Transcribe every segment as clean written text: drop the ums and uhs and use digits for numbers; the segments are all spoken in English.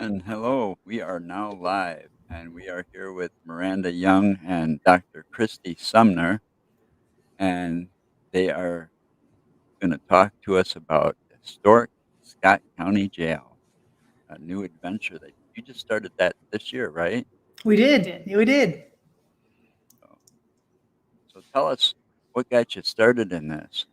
And hello, we are now live, and we are here with Miranda Young and Dr. Kristy Sumner, and they are going to talk to us about historic Scott County Jail, a new adventure that you just started that this year, right? We did. We did. So, so tell us what got you started in this.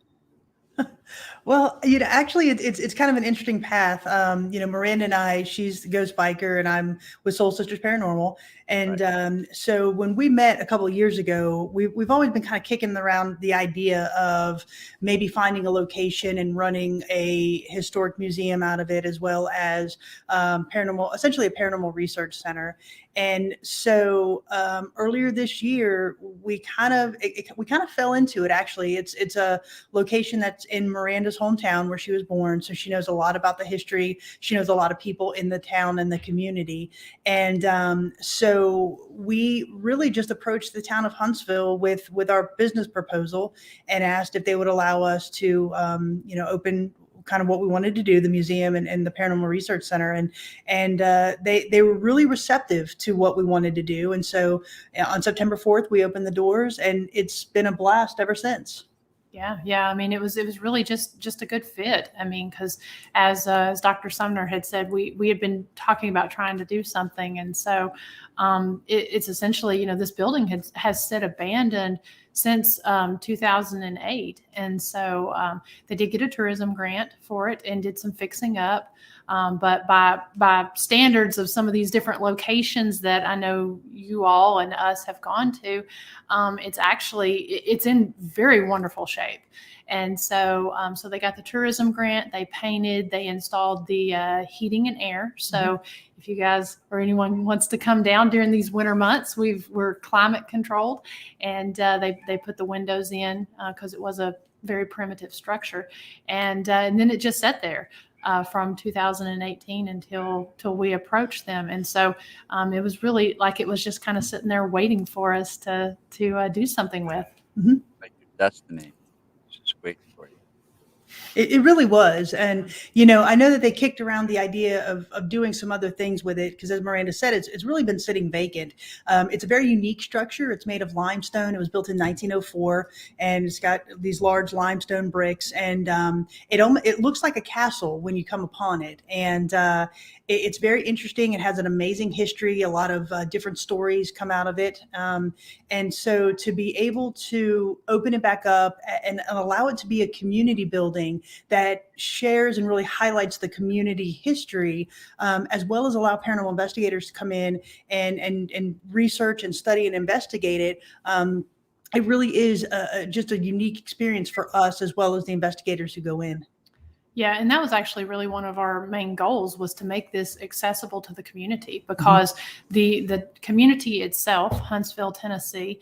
Well, actually, it's kind of an interesting path. Miranda and I, she's the ghost biker, and I'm with Soul Sisters Paranormal. And Right. so when we met a couple of years ago, we've always been kind of kicking around the idea of maybe finding a location and running a historic museum out of it, as well as essentially a paranormal research center. And so earlier this year, we kind of fell into it. Actually, it's a location that's in Miranda's hometown where she was born. So she knows a lot about the history. She knows a lot of people in the town and the community. And so we really just approached the town of Huntsville with our business proposal and asked if they would allow us to, open kind of what we wanted to do, the museum and the Paranormal Research Center. And they were really receptive to what we wanted to do. And so on September 4th, we opened the doors, and it's been a blast ever since. Yeah. I mean, it was really just a good fit. I mean, because as Dr. Sumner had said, we had been talking about trying to do something, and so it's essentially, this building has sit abandoned since 2008, and so they did get a tourism grant for it and did some fixing up. But by standards of some of these different locations that I know you all and us have gone to, it's in very wonderful shape. And so they got the tourism grant, they painted, they installed the heating and air. So if you guys or anyone wants to come down during these winter months, we're climate controlled, and they put the windows in because it was a very primitive structure, and then it just sat there. From 2018 until we approached them, and so it was really like it was just kind of sitting there waiting for us to do something with. Mm-hmm. Like your destiny, just waiting for you. It really was. And, I know that they kicked around the idea of doing some other things with it because, as Miranda said, it's really been sitting vacant. It's a very unique structure. It's made of limestone. It was built in 1904, and it's got these large limestone bricks, and it looks like a castle when you come upon it. And it's very interesting. It has an amazing history. A lot of different stories come out of it. And so to be able to open it back up and allow it to be a community building that shares and really highlights the community history, as well as allow paranormal investigators to come in and research and study and investigate it. It really is just a unique experience for us as well as the investigators who go in. Yeah, and that was actually really one of our main goals, was to make this accessible to the community, because the community itself, Huntsville, Tennessee,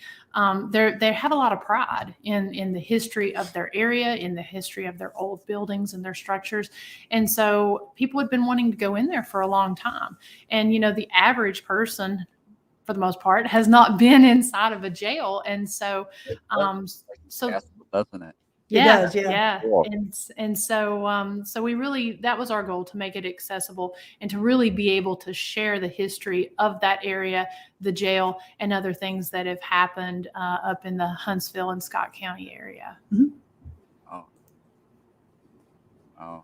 they have a lot of pride in the history of their area, in the history of their old buildings and their structures. And so people had been wanting to go in there for a long time. And, the average person, for the most part, has not been inside of a jail. And so, Doesn't it? Yeah, It does, yeah. Cool. And so we really, that was our goal, to make it accessible and to really be able to share the history of that area, the jail, and other things that have happened up in the Huntsville and Scott County area. Oh.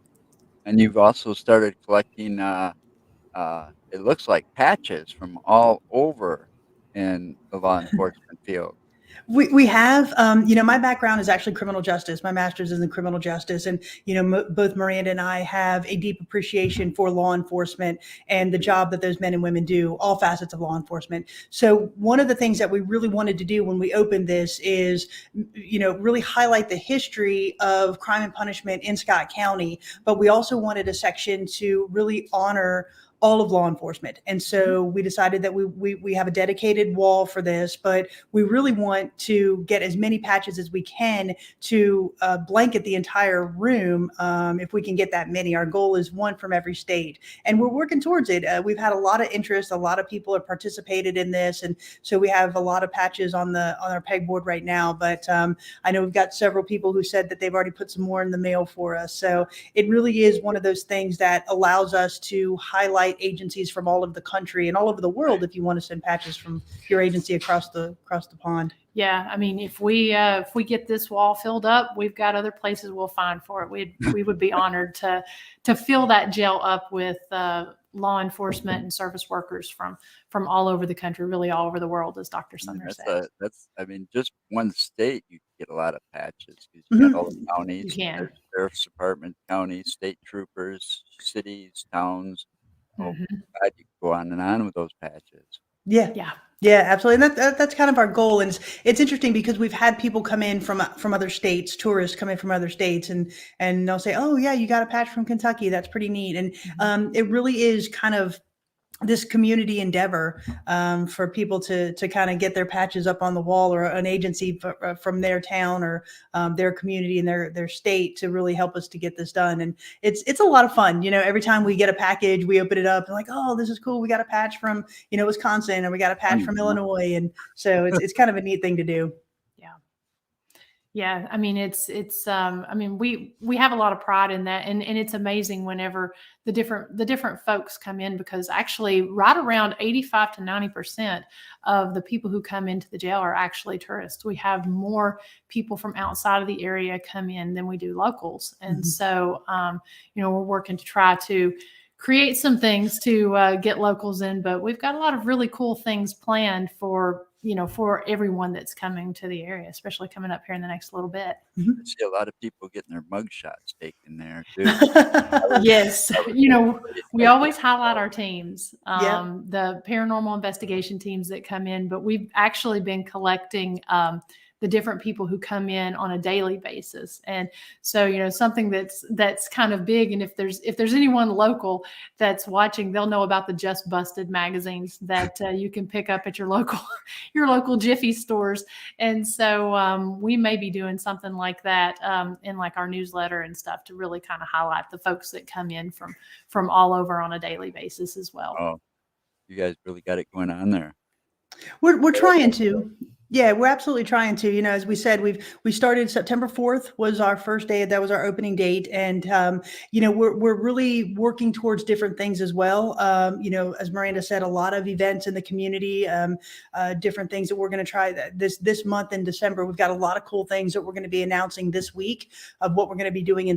And you've also started collecting, it looks like patches from all over in the law enforcement field. We have, my background is actually criminal justice. My master's is in criminal justice. And, both Miranda and I have a deep appreciation for law enforcement and the job that those men and women do, all facets of law enforcement. So one of the things that we really wanted to do when we opened this is, really highlight the history of crime and punishment in Scott County. But we also wanted a section to really honor all of law enforcement. And so we decided that we have a dedicated wall for this, but we really want to get as many patches as we can to blanket the entire room. If we can get that many, our goal is one from every state, and we're working towards it. We've had a lot of interest. A lot of people have participated in this. And so we have a lot of patches on our pegboard right now, but I know we've got several people who said that they've already put some more in the mail for us. So it really is one of those things that allows us to highlight invite agencies from all over the country and all over the world if you want to send patches from your agency across the pond. Yeah, I mean, if we get this wall filled up, we've got other places we'll find for it. We would be honored to fill that jail up with law enforcement and service workers from all over the country, really all over the world, as Dr. Sumner said. I mean, just one state, you get a lot of patches because you got all the counties, You can. there's sheriff's department, counties, state troopers, cities, towns. Oh, God, you can go on and on with those patches. Yeah. Yeah. Yeah, absolutely. And that's kind of our goal. And it's interesting because we've had people come in from other states, tourists come in from other states, and they'll say, "Oh yeah, you got a patch from Kentucky. That's pretty neat." And it really is kind of this community endeavor for people to kind of get their patches up on the wall, or an agency from their town or their community and their state to really help us to get this done. And it's a lot of fun. Every time we get a package, we open it up and like, oh, this is cool. We got a patch from, Wisconsin, or we got a patch from Illinois. And so it's kind of a neat thing to do. Yeah. I mean, I mean, we have a lot of pride in that. And it's amazing whenever the different folks come in, because actually right around 85 to 90% of the people who come into the jail are actually tourists. We have more people from outside of the area come in than we do locals. And so, we're working to try to create some things to get locals in, but we've got a lot of really cool things planned for everyone that's coming to the area, especially coming up here in the next little bit. I see a lot of people getting their mug shots taken there too. Yes. We always highlight our teams, the paranormal investigation teams that come in, but we've actually been collecting the different people who come in on a daily basis. And so, something that's kind of big. And if there's anyone local that's watching, they'll know about the Just Busted magazines that you can pick up at your local Jiffy stores. And so we may be doing something like that in like our newsletter and stuff to really kind of highlight the folks that come in from all over on a daily basis as well. Oh, you guys really got it going on there. We're trying to. Yeah, we're absolutely trying to. As we said, we started September 4th was our first day. That was our opening date. And, we're really working towards different things as well. As Miranda said, a lot of events in the community, different things that we're going to try this month in December. We've got a lot of cool things that we're going to be announcing this week of what we're going to be doing in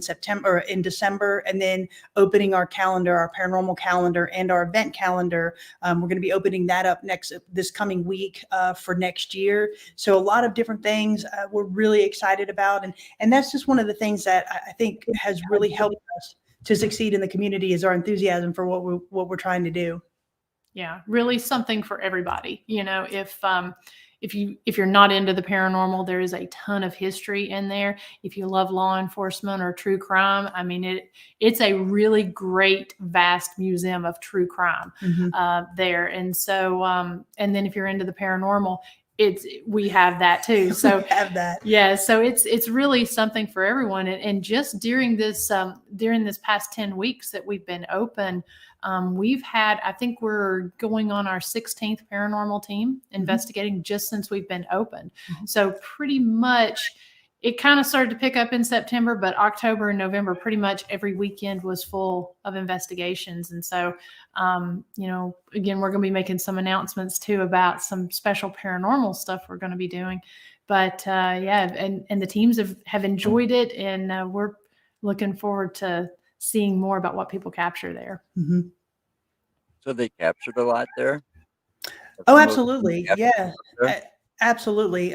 December, and then opening our calendar, our paranormal calendar and our event calendar. We're going to be opening that up this coming week for next year. So a lot of different things we're really excited about. And that's just one of the things that I think has really helped us to succeed in the community, is our enthusiasm for what we're trying to do. Yeah, really something for everybody. If you're not into the paranormal, there is a ton of history in there. If you love law enforcement or true crime, I mean, it's a really great, vast museum of true crime there. And so, and then if you're into the paranormal, we have that too. So we have that. Yeah. So it's really something for everyone. And just during this past 10 weeks that we've been open, we've had, I think we're going on our 16th paranormal team investigating just since we've been open. So pretty much it kind of started to pick up in September, but October and November, pretty much every weekend was full of investigations. And so, again, we're going to be making some announcements too about some special paranormal stuff we're going to be doing. But and the teams have enjoyed it, and we're looking forward to seeing more about what people capture there. So they captured a lot there? Oh, absolutely. Yeah. Absolutely.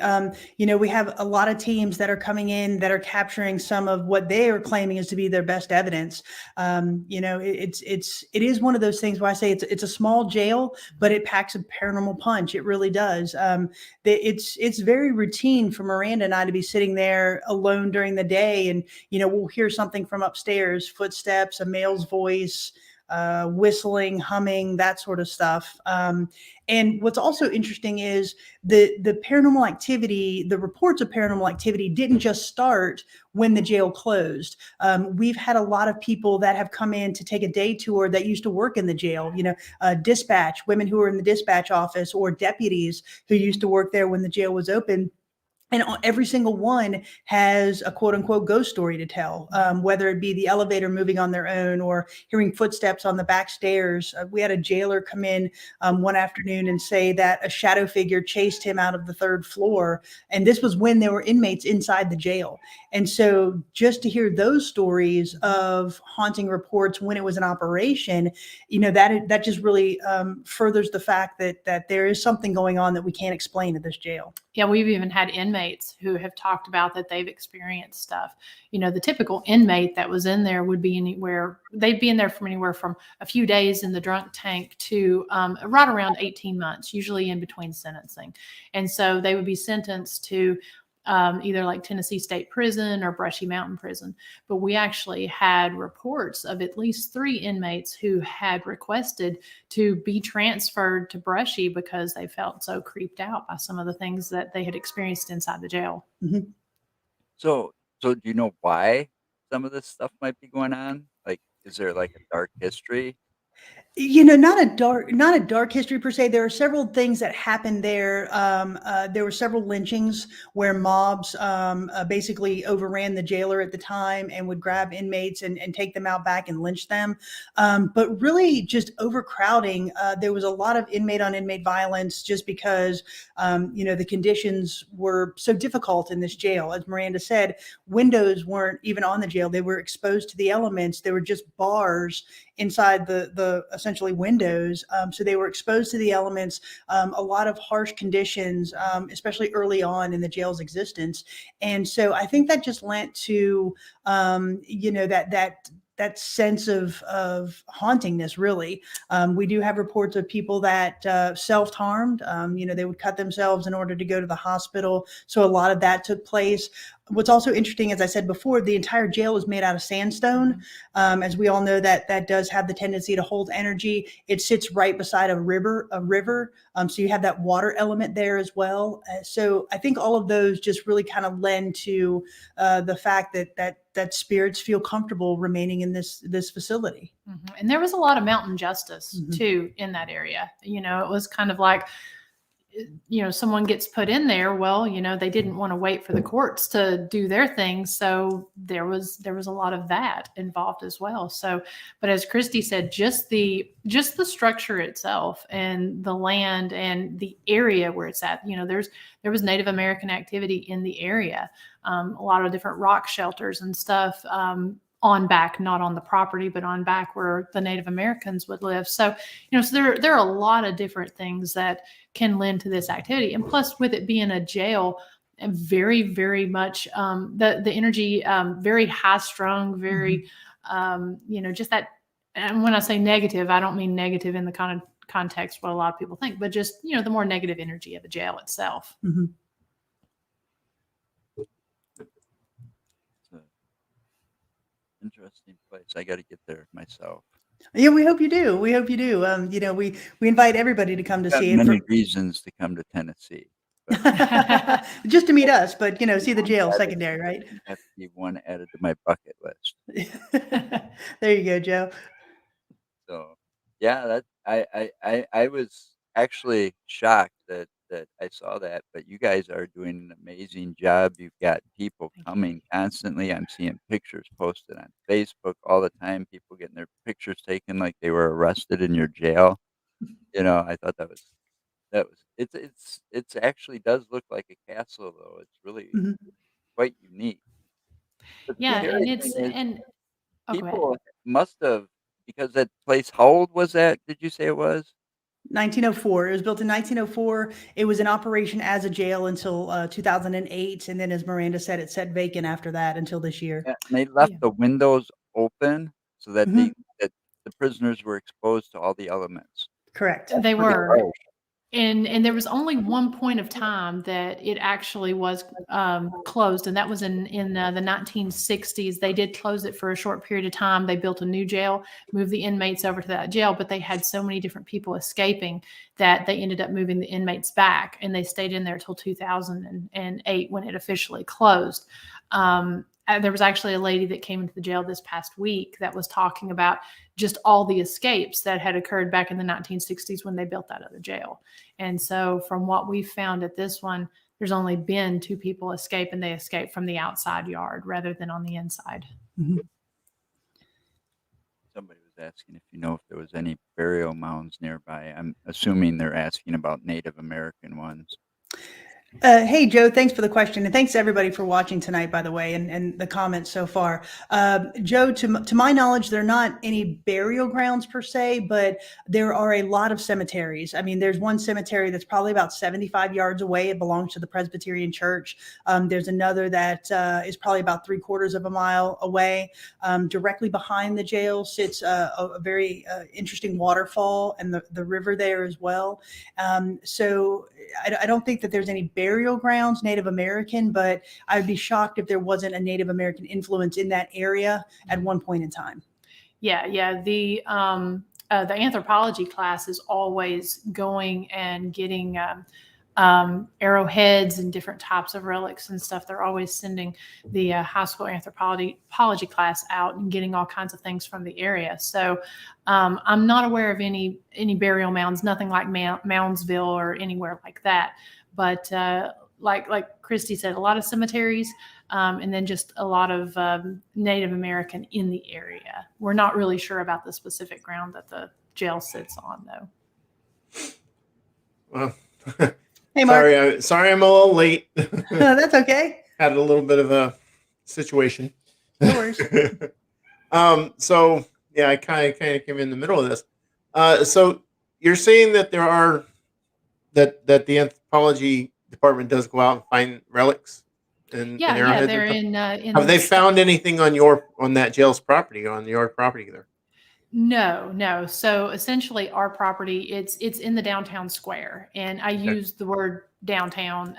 We have a lot of teams that are coming in that are capturing some of what they are claiming is to be their best evidence. It is one of those things where I say it's a small jail, but it packs a paranormal punch. It really does. It's very routine for Miranda and I to be sitting there alone during the day, and we'll hear something from upstairs, footsteps, a male's voice, whistling, humming, that sort of stuff. And what's also interesting is the paranormal activity, the reports of paranormal activity didn't just start when the jail closed. We've had a lot of people that have come in to take a day tour that used to work in the jail, dispatch, women who were in the dispatch office, or deputies who used to work there when the jail was open. and every single one has a quote unquote ghost story to tell, whether it be the elevator moving on their own or hearing footsteps on the back stairs. We had a jailer come in one afternoon and say that a shadow figure chased him out of the third floor. And this was when there were inmates inside the jail. And so just to hear those stories of haunting reports when it was an operation, that just really furthers the fact that there is something going on that we can't explain at this jail. Yeah, we've even had inmates who have talked about that they've experienced stuff. The typical inmate that was in there would be they'd be in there from anywhere from a few days in the drunk tank to right around 18 months, usually in between sentencing. And so they would be sentenced to either like Tennessee State Prison or Brushy Mountain Prison. But we actually had reports of at least 3 inmates who had requested to be transferred to Brushy because they felt so creeped out by some of the things that they had experienced inside the jail. Mm-hmm. So do you know why some of this stuff might be going on? Like, is there like a dark history? Not a dark history per se. There are several things that happened there. There were several lynchings where mobs basically overran the jailer at the time and would grab inmates and take them out back and lynch them. But really just overcrowding. There was a lot of inmate on inmate violence just because, the conditions were so difficult in this jail. As Miranda said, windows weren't even on the jail. They were exposed to the elements. They were just bars inside the essentially windows. So they were exposed to the elements, a lot of harsh conditions, especially early on in the jail's existence. And so I think that just lent to, that sense of hauntingness, really. We do have reports of people that self-harmed. They would cut themselves in order to go to the hospital. So a lot of that took place. What's also interesting, as I said before, the entire jail is made out of sandstone. As we all know, that does have the tendency to hold energy. It sits right beside a river. So you have that water element there as well. So I think all of those just really kind of lend to the fact that spirits feel comfortable remaining in this facility. Mm-hmm. And there was a lot of mountain justice too in that area. It was kind of like, someone gets put in there. Well, they didn't want to wait for the courts to do their thing. So there was a lot of that involved as well. So, but as Kristy said, just the structure itself and the land and the area where it's at, there was Native American activity in the area, a lot of different rock shelters and stuff, on back, not on the property, but on back where the Native Americans would live. So, so there are a lot of different things that can lend to this activity. And plus with it being a jail, and very, very much, the energy, very high strung, very, just that. And when I say negative, I don't mean negative in the kind of context what a lot of people think, but just, the more negative energy of the jail itself. Mm-hmm. Interesting place. I got to get there myself. Yeah, we hope you do. We hope you do. We invite everybody to come to see it. Many reasons to come to Tennessee. Just to meet us, but see the jail secondary, right? Have to be one added to my bucket list. There you go, Joe. So, yeah, I was actually shocked that I saw that, but you guys are doing an amazing job. You've got people coming constantly. I'm seeing pictures posted on Facebook all the time, people getting their pictures taken like they were arrested in your jail. I thought that was it's actually does look like a castle, though. It's really quite unique. But yeah, and people must have, because that place, how old was that? Did you say it was? 1904. It was built in 1904. It was in operation as a jail until 2008, and then, as Miranda said, it sat vacant after that until this year. Yeah, and they left the windows open so that that the prisoners were exposed to all the elements. Correct. They were. And there was only one point of time that it actually was closed, and that was in the 1960s. They did close it for a short period of time. They built a new jail, moved the inmates over to that jail, but they had so many different people escaping that they ended up moving the inmates back, and they stayed in there till 2008 when it officially closed. there was actually a lady that came into the jail this past week that was talking about just all the escapes that had occurred back in the 1960s when they built that other jail. And so from what we found at this one, there's only been 2 people escape, and they escaped from the outside yard rather than on the inside. Mm-hmm. Somebody was asking if you know if there was any burial mounds nearby. I'm assuming they're asking about Native American ones. Hey, Joe, thanks for the question. And thanks everybody for watching tonight, by the way, and the comments so far. Joe, to my knowledge, there are not any burial grounds per se, but there are a lot of cemeteries. I mean, there's one cemetery that's probably about 75 yards away. It belongs to the Presbyterian Church. There's another that is probably about 3/4 of a mile away. Directly behind the jail sits a very interesting waterfall and the river there as well. So I don't think that there's any burial grounds Native American, but I'd be shocked if there wasn't a Native American influence in that area at one point in time. Yeah. The anthropology class is always going and getting arrowheads and different types of relics and stuff. They're always sending the high school anthropology class out and getting all kinds of things from the area. So I'm not aware of any burial mounds, nothing like Moundsville or anywhere like that. But like Kristy said, a lot of cemeteries, and then just a lot of Native American in the area. We're not really sure about the specific ground that the jail sits on, though. Well, Hey, Mark. sorry, I'm a little late. That's okay. Had a little bit of a situation. No worries. So yeah, I kind of came in the middle of this. So you're saying that there are that the anthropology department does go out and find relics and arrowheads? They're in Have they found anything on that jail's property, on your property there? No. So essentially our property, it's in the downtown square. And I use the word downtown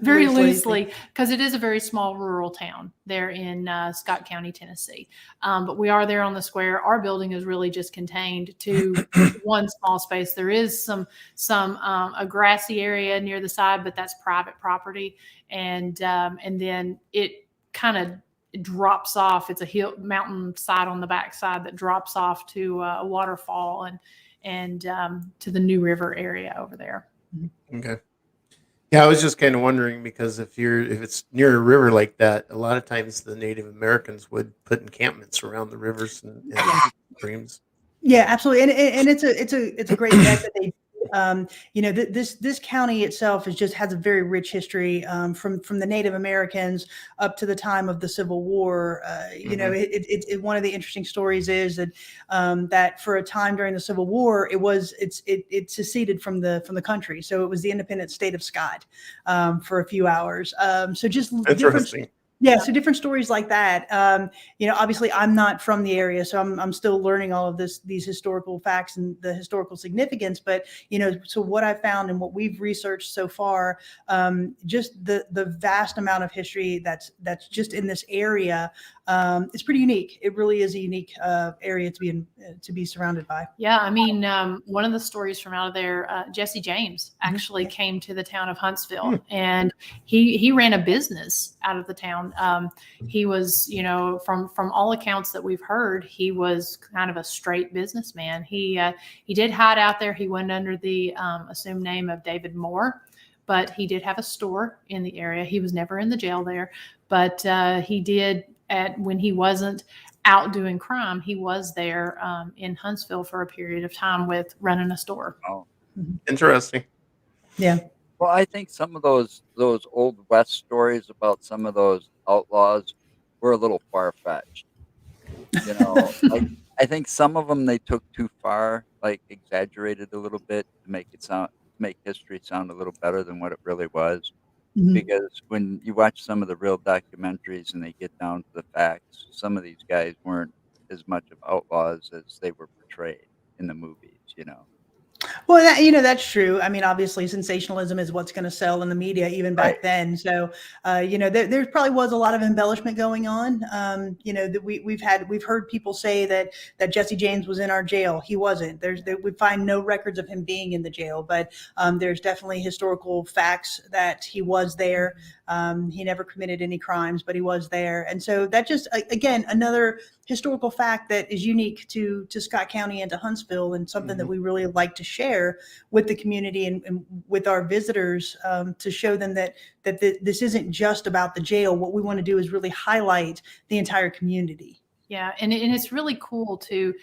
very loosely because it is a very small rural town there in Scott County, Tennessee. But we are there on the square. Our building is really just contained to one small space. There is some a grassy area near the side, but that's private property. And then it kind of drops off. It's a mountain side on the backside that drops off to a waterfall and to the New River area over there. Okay. Yeah, I was just kind of wondering because if it's near a river like that, a lot of times the Native Americans would put encampments around the rivers and streams. Yeah, absolutely. And it's a great bet that they this county itself has a very rich history from the Native Americans up to the time of the Civil War. One of the interesting stories is that that for a time during the Civil War, it seceded from the country, so it was the independent state of Scott for a few hours. So just interesting. So different stories like that. Obviously I'm not from the area, so I'm still learning all of these historical facts and the historical significance. But so what I found and what we've researched so far, just the vast amount of history that's just in this area, it's pretty unique. It really is a unique area to be surrounded by. Yeah, I mean, one of the stories from out of there, Jesse James actually came to the town of Huntsville, and he ran a business out of the town. He was, from all accounts that we've heard, he was kind of a straight businessman. He did hide out there. He went under the assumed name of David Moore, but he did have a store in the area. He was never in the jail there, but he did when he wasn't out doing crime, he was there in Huntsville for a period of time with running a store. Oh, interesting. Yeah. Well, I think some of those old West stories about some of those outlaws were a little far-fetched. I think some of them they took too far, like exaggerated a little bit to make history sound a little better than what it really was. Mm-hmm. Because when you watch some of the real documentaries and they get down to the facts, some of these guys weren't as much of outlaws as they were portrayed in the movies, Well, that's true. I mean, obviously, sensationalism is what's going to sell in the media even back then. So, there probably was a lot of embellishment going on. That we've heard people say that Jesse James was in our jail. He wasn't. We find no records of him being in the jail, but there's definitely historical facts that he was there. He never committed any crimes, but he was there. And so that just, again, another historical fact that is unique to Scott County and to Huntsville, and something that we really like to share with the community and with our visitors, to show them that this isn't just about the jail. What we want to do is really highlight the entire community. Yeah, and it's really cool to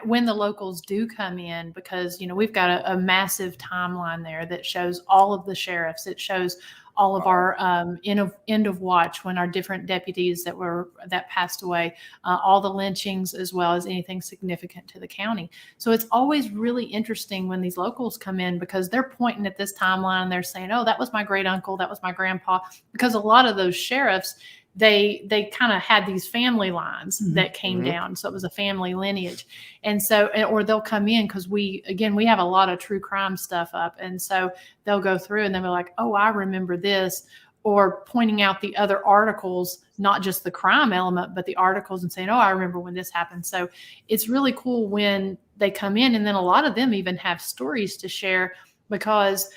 when the locals do come in, because we've got a massive timeline there that shows all of the sheriffs. It shows all of our end of watch, when our different deputies that passed away, all the lynchings, as well as anything significant to the county. So it's always really interesting when these locals come in, because they're pointing at this timeline and they're saying, "Oh, that was my great uncle, that was my grandpa," because a lot of those sheriffs, they kind of had these family lines that came down. So it was a family lineage. And so, or they'll come in because we have a lot of true crime stuff up. And so they'll go through and they'll be like, "Oh, I remember this," or pointing out the other articles, not just the crime element, but the articles, and saying, "Oh, I remember when this happened." So it's really cool when they come in. And then a lot of them even have stories to share, because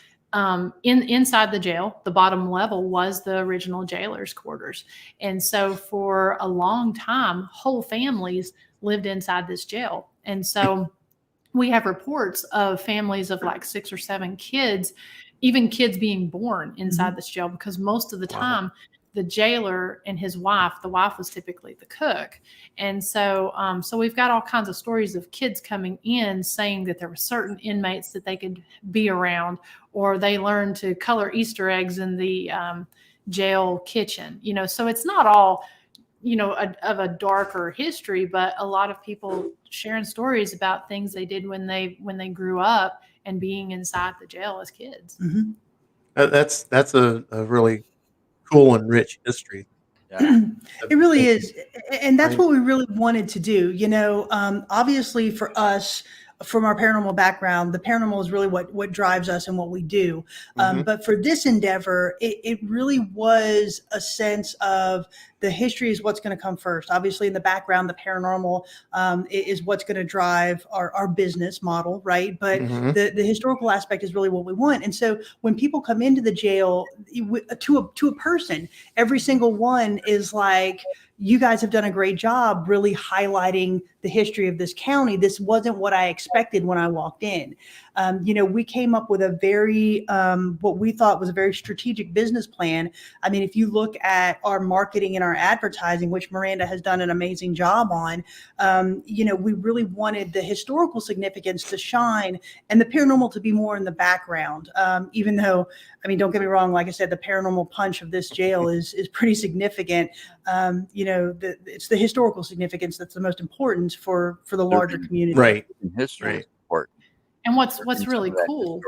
inside the jail, the bottom level was the original jailer's quarters. And so for a long time, whole families lived inside this jail. And so we have reports of families of like 6 or 7 kids, even kids being born inside this jail, because most of the time, the jailer and his wife, the wife was typically the cook. And so, so we've got all kinds of stories of kids coming in saying that there were certain inmates that they could be around, or they learned to color Easter eggs in the jail kitchen. So it's not all, of a darker history, but a lot of people sharing stories about things they did when they grew up and being inside the jail as kids. That's a really cool and rich history. Yeah. It really is. And that's what we really wanted to do. Obviously for us, from our paranormal background, the paranormal is really what drives us and what we do. But for this endeavor, it really was a sense of the history is what's going to come first. Obviously, in the background, the paranormal is what's going to drive our business model, right? But the historical aspect is really what we want. And so when people come into the jail, to a person, every single one is like, "You guys have done a great job really highlighting the history of this county. This wasn't what I expected when I walked in." We came up with a very, what we thought was a very strategic business plan. I mean, if you look at our marketing and our advertising, which Miranda has done an amazing job on, we really wanted the historical significance to shine and the paranormal to be more in the background. Even though, I mean, don't get me wrong, like I said, the paranormal punch of this jail is pretty significant. It's the historical significance that's the most important for the larger community. Right. History is important. And what's really cool,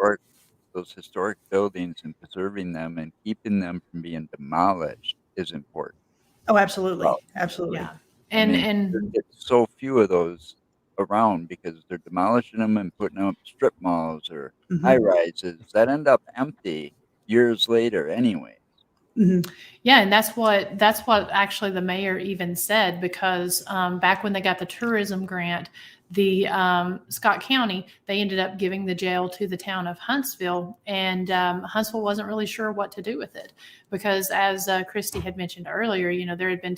those historic buildings, and preserving them and keeping them from being demolished is important. Oh, absolutely. Absolutely. yeah. There's so few of those around because they're demolishing them and putting up strip malls or high rises that end up empty years later anyway. Yeah, and that's what actually the mayor even said, because back when they got the tourism grant, the Scott County, they ended up giving the jail to the town of Huntsville, and Huntsville wasn't really sure what to do with it, because as Kristy had mentioned earlier, there had been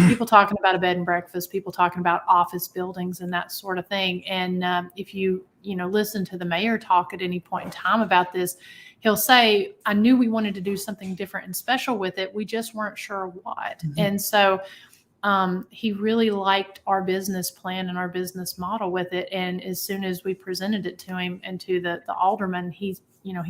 people talking about a bed and breakfast, people talking about office buildings and that sort of thing. And if you listen to the mayor talk at any point in time about this, he'll say, "I knew we wanted to do something different and special with it. We just weren't sure what." And so he really liked our business plan and our business model with it. And as soon as we presented it to him and to the alderman, he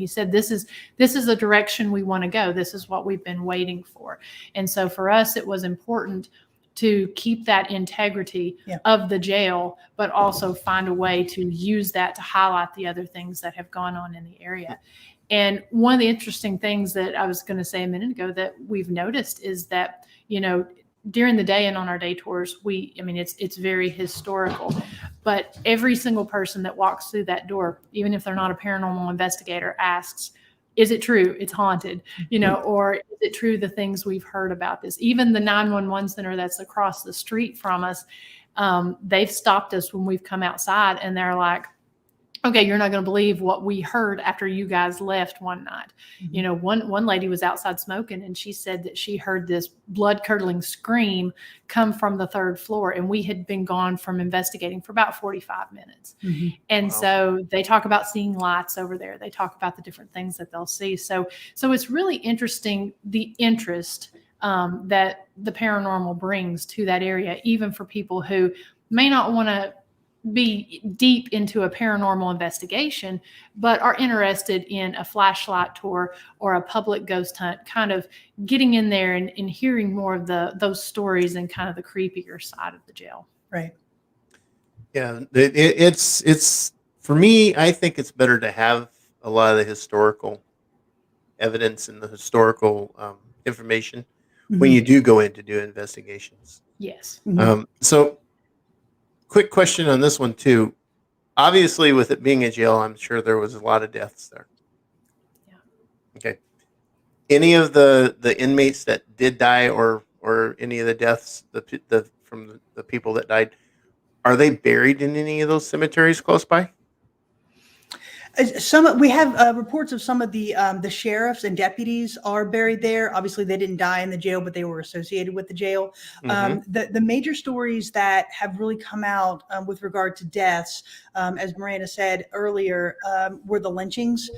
said, this is the direction we want to go. This is what we've been waiting for. And so for us, it was important to keep that integrity of the jail, but also find a way to use that to highlight the other things that have gone on in the area. And one of the interesting things that I was going to say a minute ago that we've noticed is that, during the day and on our day tours, it's very historical, but every single person that walks through that door, even if they're not a paranormal investigator, asks, "Is it true it's haunted?" Or "Is it true the things we've heard about this?" Even the 911 center that's across the street from us, they've stopped us when we've come outside and they're like, okay, you're not going to believe what we heard after you guys left one night. Mhm. You know, one lady was outside smoking, and she said that she heard this blood curdling scream come from the third floor, and we had been gone from investigating for about 45 minutes. Mhm. And Wow. so they talk about seeing lights over there. They talk about the different things that they'll see. So it's really interesting, the interest that the paranormal brings to that area, even for people who may not want to be deep into a paranormal investigation, but are interested in a flashlight tour or a public ghost hunt, kind of getting in there and hearing more of those stories and kind of the creepier side of the jail. Right. Yeah, it's for me. I think it's better to have a lot of the historical evidence and the historical information when Mhm. you do go in to do investigations. Yes. Mhm. So, quick question on this one too. Obviously, with it being a jail, I'm sure there was a lot of deaths there. Yeah. Okay. Any of the inmates that did die, or any of the deaths, from the people that died, are they buried in any of those cemeteries close by? Some we have reports of some of the sheriffs and deputies are buried there. Obviously, they didn't die in the jail, but they were associated with the jail. Mm-hmm. The major stories that have really come out with regard to deaths, as Miranda said earlier, were the lynchings.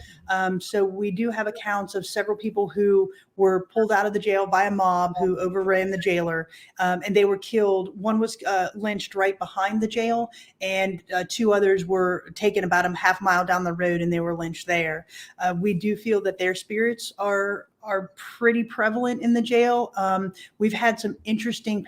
So we do have accounts of several people who were pulled out of the jail by a mob who overran the jailer, and they were killed. One was lynched right behind the jail, and two others were taken about a half mile down the road, and they were lynched there. We do feel that their spirits are pretty prevalent in the jail. We've had some interesting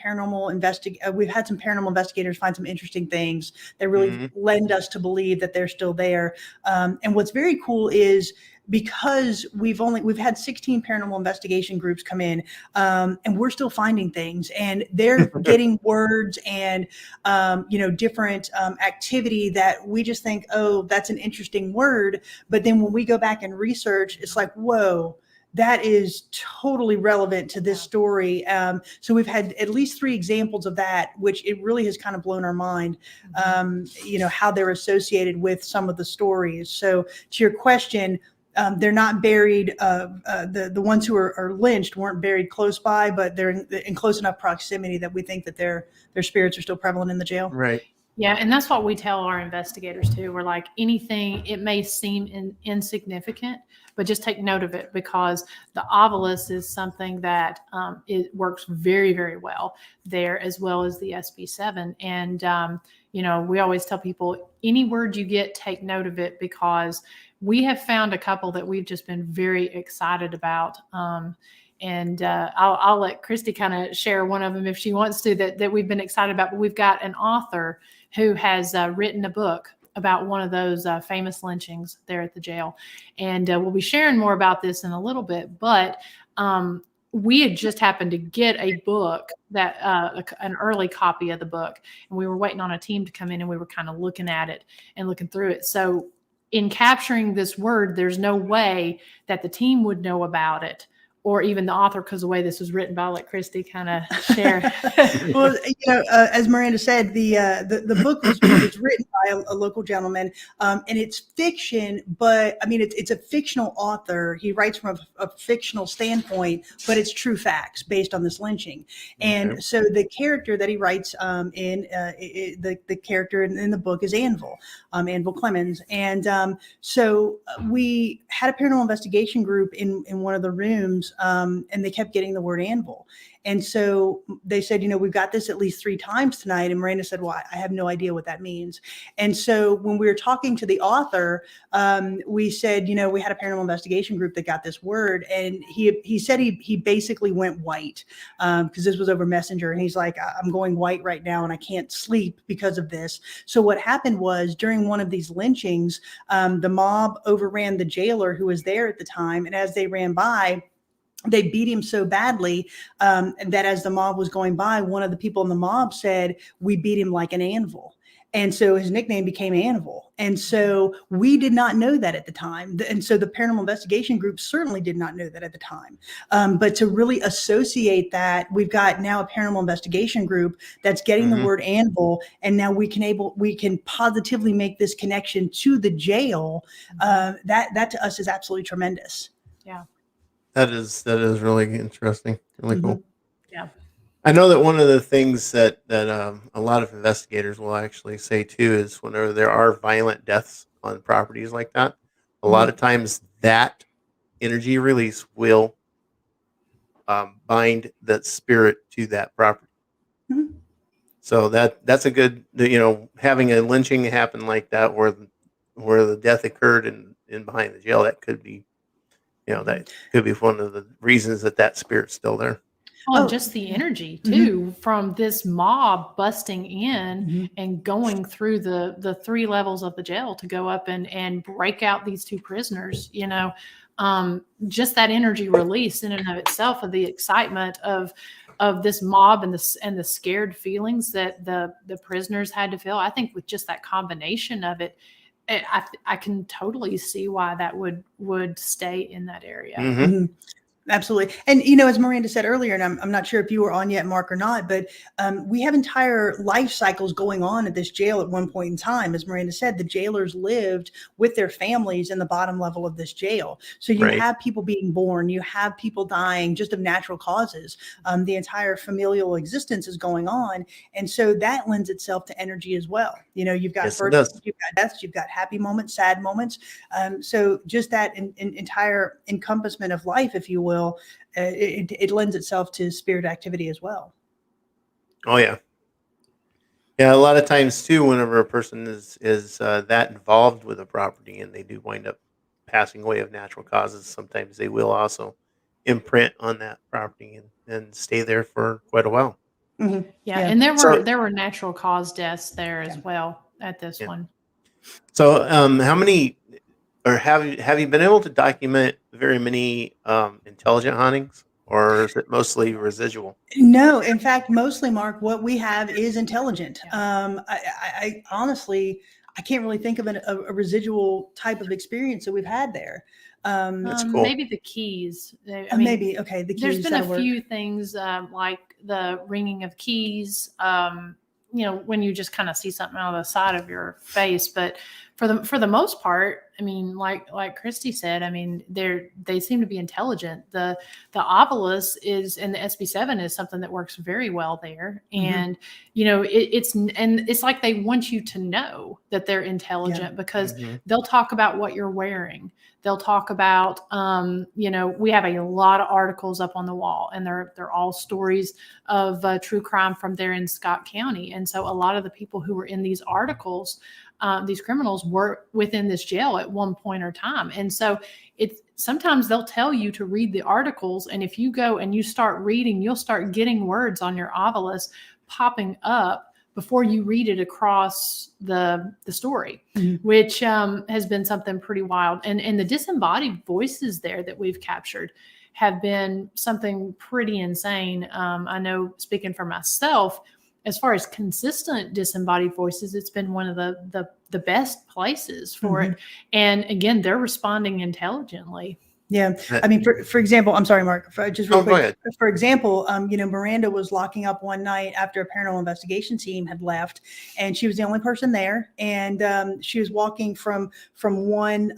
we've had some paranormal investigators find some interesting things that really Mm-hmm. lend us to believe that they're still there. And what's very cool is, because we've had 16 paranormal investigation groups come in, and we're still finding things, and they're getting words and different activity that we just think, oh, that's an interesting word. But then when we go back and research, it's like, whoa, that is totally relevant to this story. So we've had at least 3 examples of that, which it really has kind of blown our mind, how they're associated with some of the stories. So to your question, they're not buried. The ones who are lynched weren't buried close by, but they're in close enough proximity that we think that their spirits are still prevalent in the jail. Right. Yeah, and that's what we tell our investigators too. We're like, anything, it may seem insignificant, but just take note of it, because the obelisk is something that it works very, very well there, as well as the SB7. And, we always tell people, any word you get, take note of it, because we have found a couple that we've just been very excited about. And I'll let Kristy kind of share one of them if she wants to, that we've been excited about. But we've got an author who has written a book about one of those famous lynchings there at the jail. And we'll be sharing more about this in a little bit. But we had just happened to get a book, that an early copy of the book, and we were waiting on a team to come in, and we were kind of looking at it and looking through it. So in capturing this word, there's no way that the team would know about it, or even the author, because the way this was written. But I'll let Kristy kind of share. Well, as Miranda said, the book was written by a local gentleman, and it's fiction, but I mean, it's a fictional author. He writes from a fictional standpoint, but it's true facts based on this lynching. And Okay. so the character that he writes the character in the book is Anvil Clemens. And so we had a paranormal investigation group in one of the rooms, and they kept getting the word anvil. And so they said, we've got this at least 3 times tonight. And Miranda said, well, I have no idea what that means. And so when we were talking to the author, we said, we had a paranormal investigation group that got this word. And he said he basically went white, because this was over Messenger. And he's like, I'm going white right now, and I can't sleep because of this. So what happened was, during one of these lynchings, the mob overran the jailer who was there at the time. And as they ran by, they beat him so badly that as the mob was going by, one of the people in the mob said, we beat him like an anvil. And so his nickname became Anvil. And so we did not know that at the time. And so the paranormal investigation group certainly did not know that at the time. But to really associate that, we've got now a paranormal investigation group that's getting the word Anvil, and now we can positively make this connection to the jail. That to us is absolutely tremendous. Yeah. That is really interesting. Really cool. Yeah. I know that one of the things that a lot of investigators will actually say too is whenever there are violent deaths on properties like that, a lot of times that energy release will bind that spirit to that property. So that's a good, having a lynching happen like that where the death occurred in behind the jail, that could be, that could be one of the reasons that spirit's still there. Well, and just the energy too from this mob busting in and going through the 3 levels of the jail to go up and break out these 2 prisoners, just that energy release in and of itself, of the excitement of this mob and the scared feelings that the prisoners had to feel. I think with just that combination of it, I can totally see why that would stay in that area. Absolutely. And, as Miranda said earlier, and I'm not sure if you were on yet, Mark, or not, but we have entire life cycles going on at this jail at one point in time. As Miranda said, the jailers lived with their families in the bottom level of this jail. So you have people being born, you have people dying just of natural causes. The entire familial existence is going on. And so that lends itself to energy as well. You've got births, you've got deaths, you've got happy moments, sad moments. So just that entire encompassment of life, if you will, it lends itself to spirit activity as well. Oh yeah. Yeah, a lot of times too, whenever a person is that involved with a property and they do wind up passing away of natural causes, sometimes they will also imprint on that property and stay there for quite a while. Yeah, and there were natural cause deaths there as well at this one. So how many, or have you been able to document very many intelligent hauntings, or is it mostly residual? No, in fact, mostly, Mark, what we have is intelligent. I honestly, I can't really think of a residual type of experience that we've had there. That's cool. Maybe the keys. I mean, maybe, okay, the keys. There's been a few things like the ringing of keys, when you just kind of see something out of the side of your face. But for the most part, I mean, like Kristy said, I mean, they seem to be intelligent. The obelisk is, and the SB7 is something that works very well there. And, it's like they want you to know that they're intelligent because they'll talk about what you're wearing. They'll talk about, we have a lot of articles up on the wall, and they're all stories of true crime from there in Scott County. And so a lot of the people who were in these articles, these criminals, were within this jail at one point or time. And so sometimes they'll tell you to read the articles. And if you go and you start reading, you'll start getting words on your obelisk popping up before you read it across the story, which has been something pretty wild. And the disembodied voices there that we've captured have been something pretty insane. I know, speaking for myself, as far as consistent disembodied voices, it's been one of the best places for it. And again, they're responding intelligently. Yeah. I mean, for example, I'm sorry, Mark, just real quick. Go ahead. For example, Miranda was locking up one night after a paranormal investigation team had left, and she was the only person there. And she was walking from one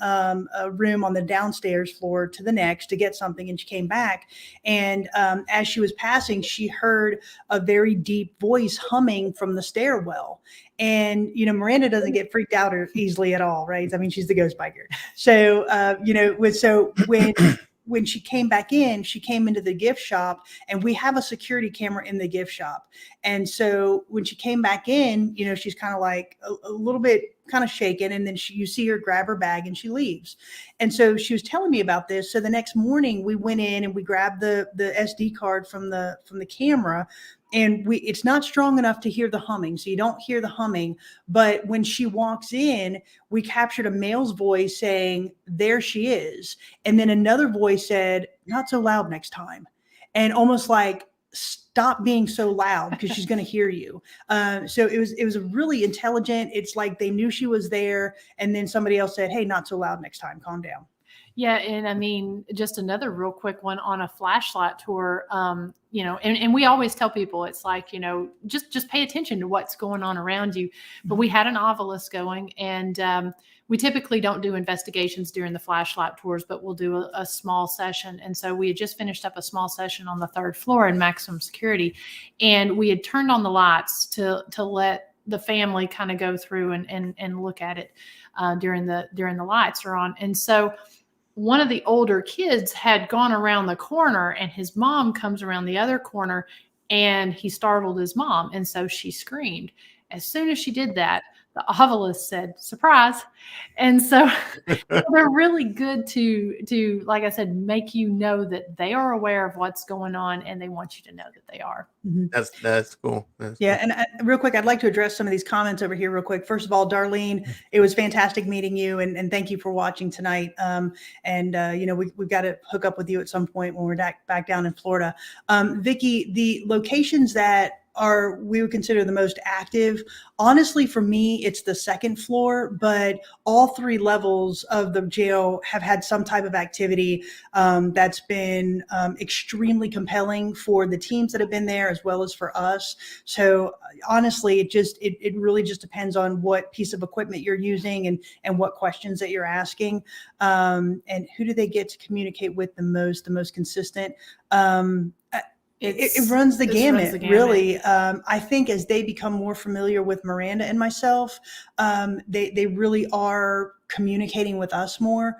room on the downstairs floor to the next to get something, and she came back. And as she was passing, she heard a very deep voice humming from the stairwell. And, Miranda doesn't get freaked out easily at all, right? I mean, she's the ghost biker. So, when she came back in, she came into the gift shop, and we have a security camera in the gift shop. And so when she came back in, she's kind of like a little bit kind of shaken. And then you see her grab her bag and she leaves. And so she was telling me about this. So the next morning we went in and we grabbed the SD card from the camera. And it's not strong enough to hear the humming. So you don't hear the humming. But when she walks in, we captured a male's voice saying, "There she is." And then another voice said, "Not so loud next time." And almost like stop being so loud because she's going to hear you. So it was a really intelligent. It's like they knew she was there, and then somebody else said, "Hey, not so loud next time. Calm down." Yeah, and I mean, just another real quick one on a flashlight tour. And we always tell people it's like, just pay attention to what's going on around you. But we had an obelisk going, and we typically don't do investigations during the flashlight tours, but we'll do a small session. And so we had just finished up a small session on the 3rd floor in maximum security, and we had turned on the lights to let the family kind of go through and look at it during the lights are on. And so one of the older kids had gone around the corner, and his mom comes around the other corner, and he startled his mom. And so she screamed. As soon as she did that, the obelisk said, "Surprise." And so they're really good to, like I said, make you know that they are aware of what's going on, and they want you to know that they are. Mm-hmm. That's cool. That's Yeah. cool. And real quick, I'd like to address some of these comments over here real quick. First of all, Darlene, it was fantastic meeting you, and thank you for watching tonight. We've got to hook up with you at some point when we're back down in Florida. Vicki, the locations that we would consider the most active, honestly, for me, it's the 2nd floor, but all 3 levels of the jail have had some type of activity that's been extremely compelling for the teams that have been there as well as for us. So honestly, it really just depends on what piece of equipment you're using and what questions that you're asking, and who do they get to communicate with the most consistent. It runs the gamut, really. I think as they become more familiar with Miranda and myself, they really are communicating with us more.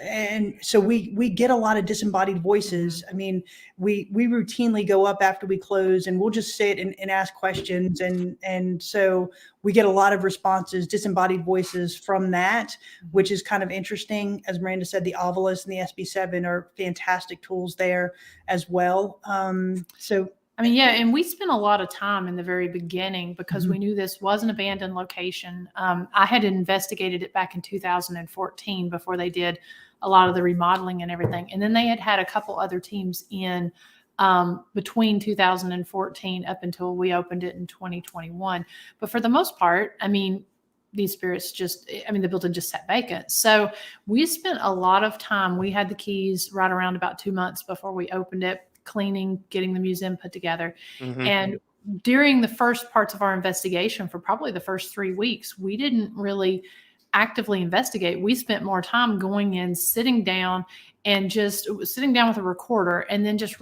And so we get a lot of disembodied voices. I mean, we routinely go up after we close, and we'll just sit and ask questions. And so we get a lot of responses, disembodied voices from that, which is kind of interesting. As Miranda said, the Ovilus and the SB7 are fantastic tools there as well. And we spent a lot of time in the very beginning because we knew this was an abandoned location. I had investigated it back in 2014 before they did a lot of the remodeling and everything. And then they had a couple other teams in between 2014 up until we opened it in 2021. But for the most part, these spirits the building just sat vacant. So we spent a lot of time. We had the keys right around about 2 months before we opened it, cleaning, getting the museum put together. Mm-hmm. And during the first parts of our investigation, for probably the first 3 weeks, we didn't really actively investigate. We spent more time going in, sitting down with a recorder, and then just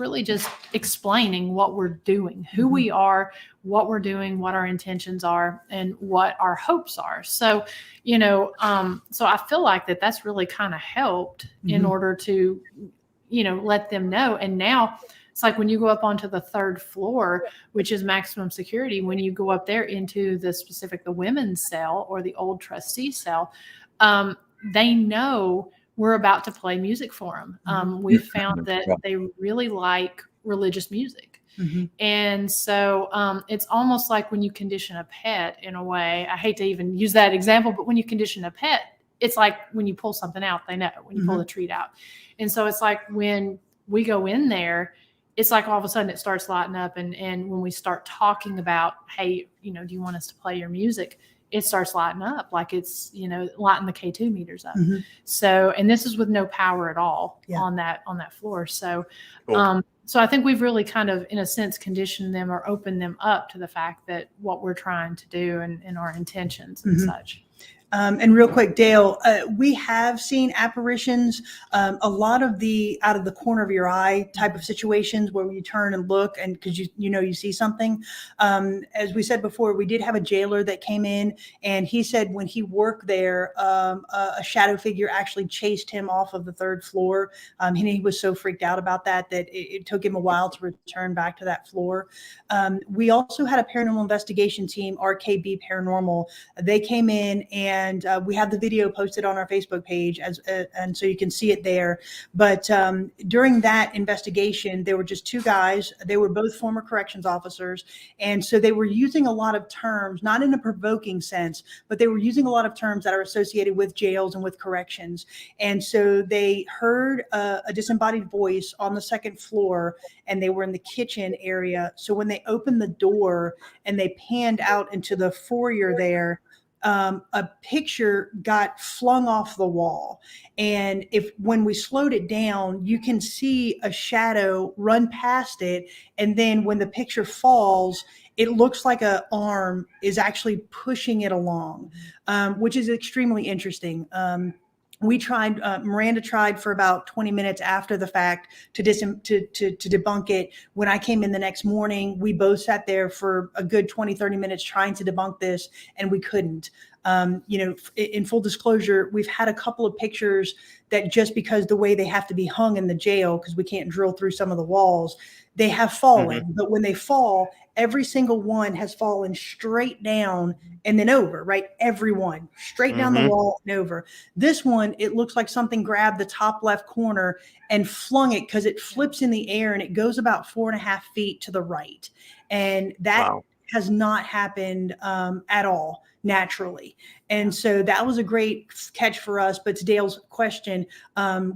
explaining what we're doing, who we are, what we're doing, what our intentions are, and what our hopes are. So, so I feel like that's really kind of helped in order to let them know. And now it's like when you go up onto the 3rd floor, which is maximum security, when you go up there into the women's cell or the old trustee cell, they know we're about to play music for them. We've found that they really like religious music. And so it's almost like when you condition a pet in a way. I hate to even use that example, but when you condition a pet, it's like when you pull something out, they know when you pull the treat out. And so it's like when we go in there, it's like all of a sudden it starts lighting up. And when we start talking about, hey, do you want us to play your music? It starts lighting up like it's, lighting the K2 meters up. So, and this is with no power at all on that floor. So, Cool. So I think we've really kind of, in a sense, conditioned them or opened them up to the fact that what we're trying to do and our intentions and such. And real quick, Dale, we have seen apparitions, a lot of the out of the corner of your eye type of situations where you turn and look and because you see something. As we said before, we did have a jailer that came in, and he said when he worked there, a shadow figure actually chased him off of the 3rd floor. And he was so freaked out about that it took him a while to return back to that floor. We also had a paranormal investigation team, RKB Paranormal. They came in and and we have the video posted on our Facebook page, and so you can see it there. But during that investigation, there were just two guys. They were both former corrections officers, and so they were using a lot of terms, not in a provoking sense, but they were using a lot of terms that are associated with jails and with corrections. And so they heard a disembodied voice on the second floor, and they were in the kitchen area. So when they opened the door and they panned out into the foyer there, a picture got flung off the wall. And when we slowed it down, you can see a shadow run past it. And then when the picture falls, it looks like an arm is actually pushing it along, which is extremely interesting. Miranda tried for about 20 minutes after the fact to debunk it. When I came in the next morning, we both sat there for a good 20, 30 minutes trying to debunk this, and we couldn't. In full disclosure, we've had a couple of pictures that, just because the way they have to be hung in the jail, because we can't drill through some of the walls, they have fallen. Mm-hmm. But when they fall, every single one has fallen straight down and then over, right? Every one straight down the wall and over. This one, it looks like something grabbed the top left corner and flung it, because it flips in the air and it goes about 4.5 feet to the right. And that has not happened at all naturally. And so that was a great catch for us. But to Dale's question,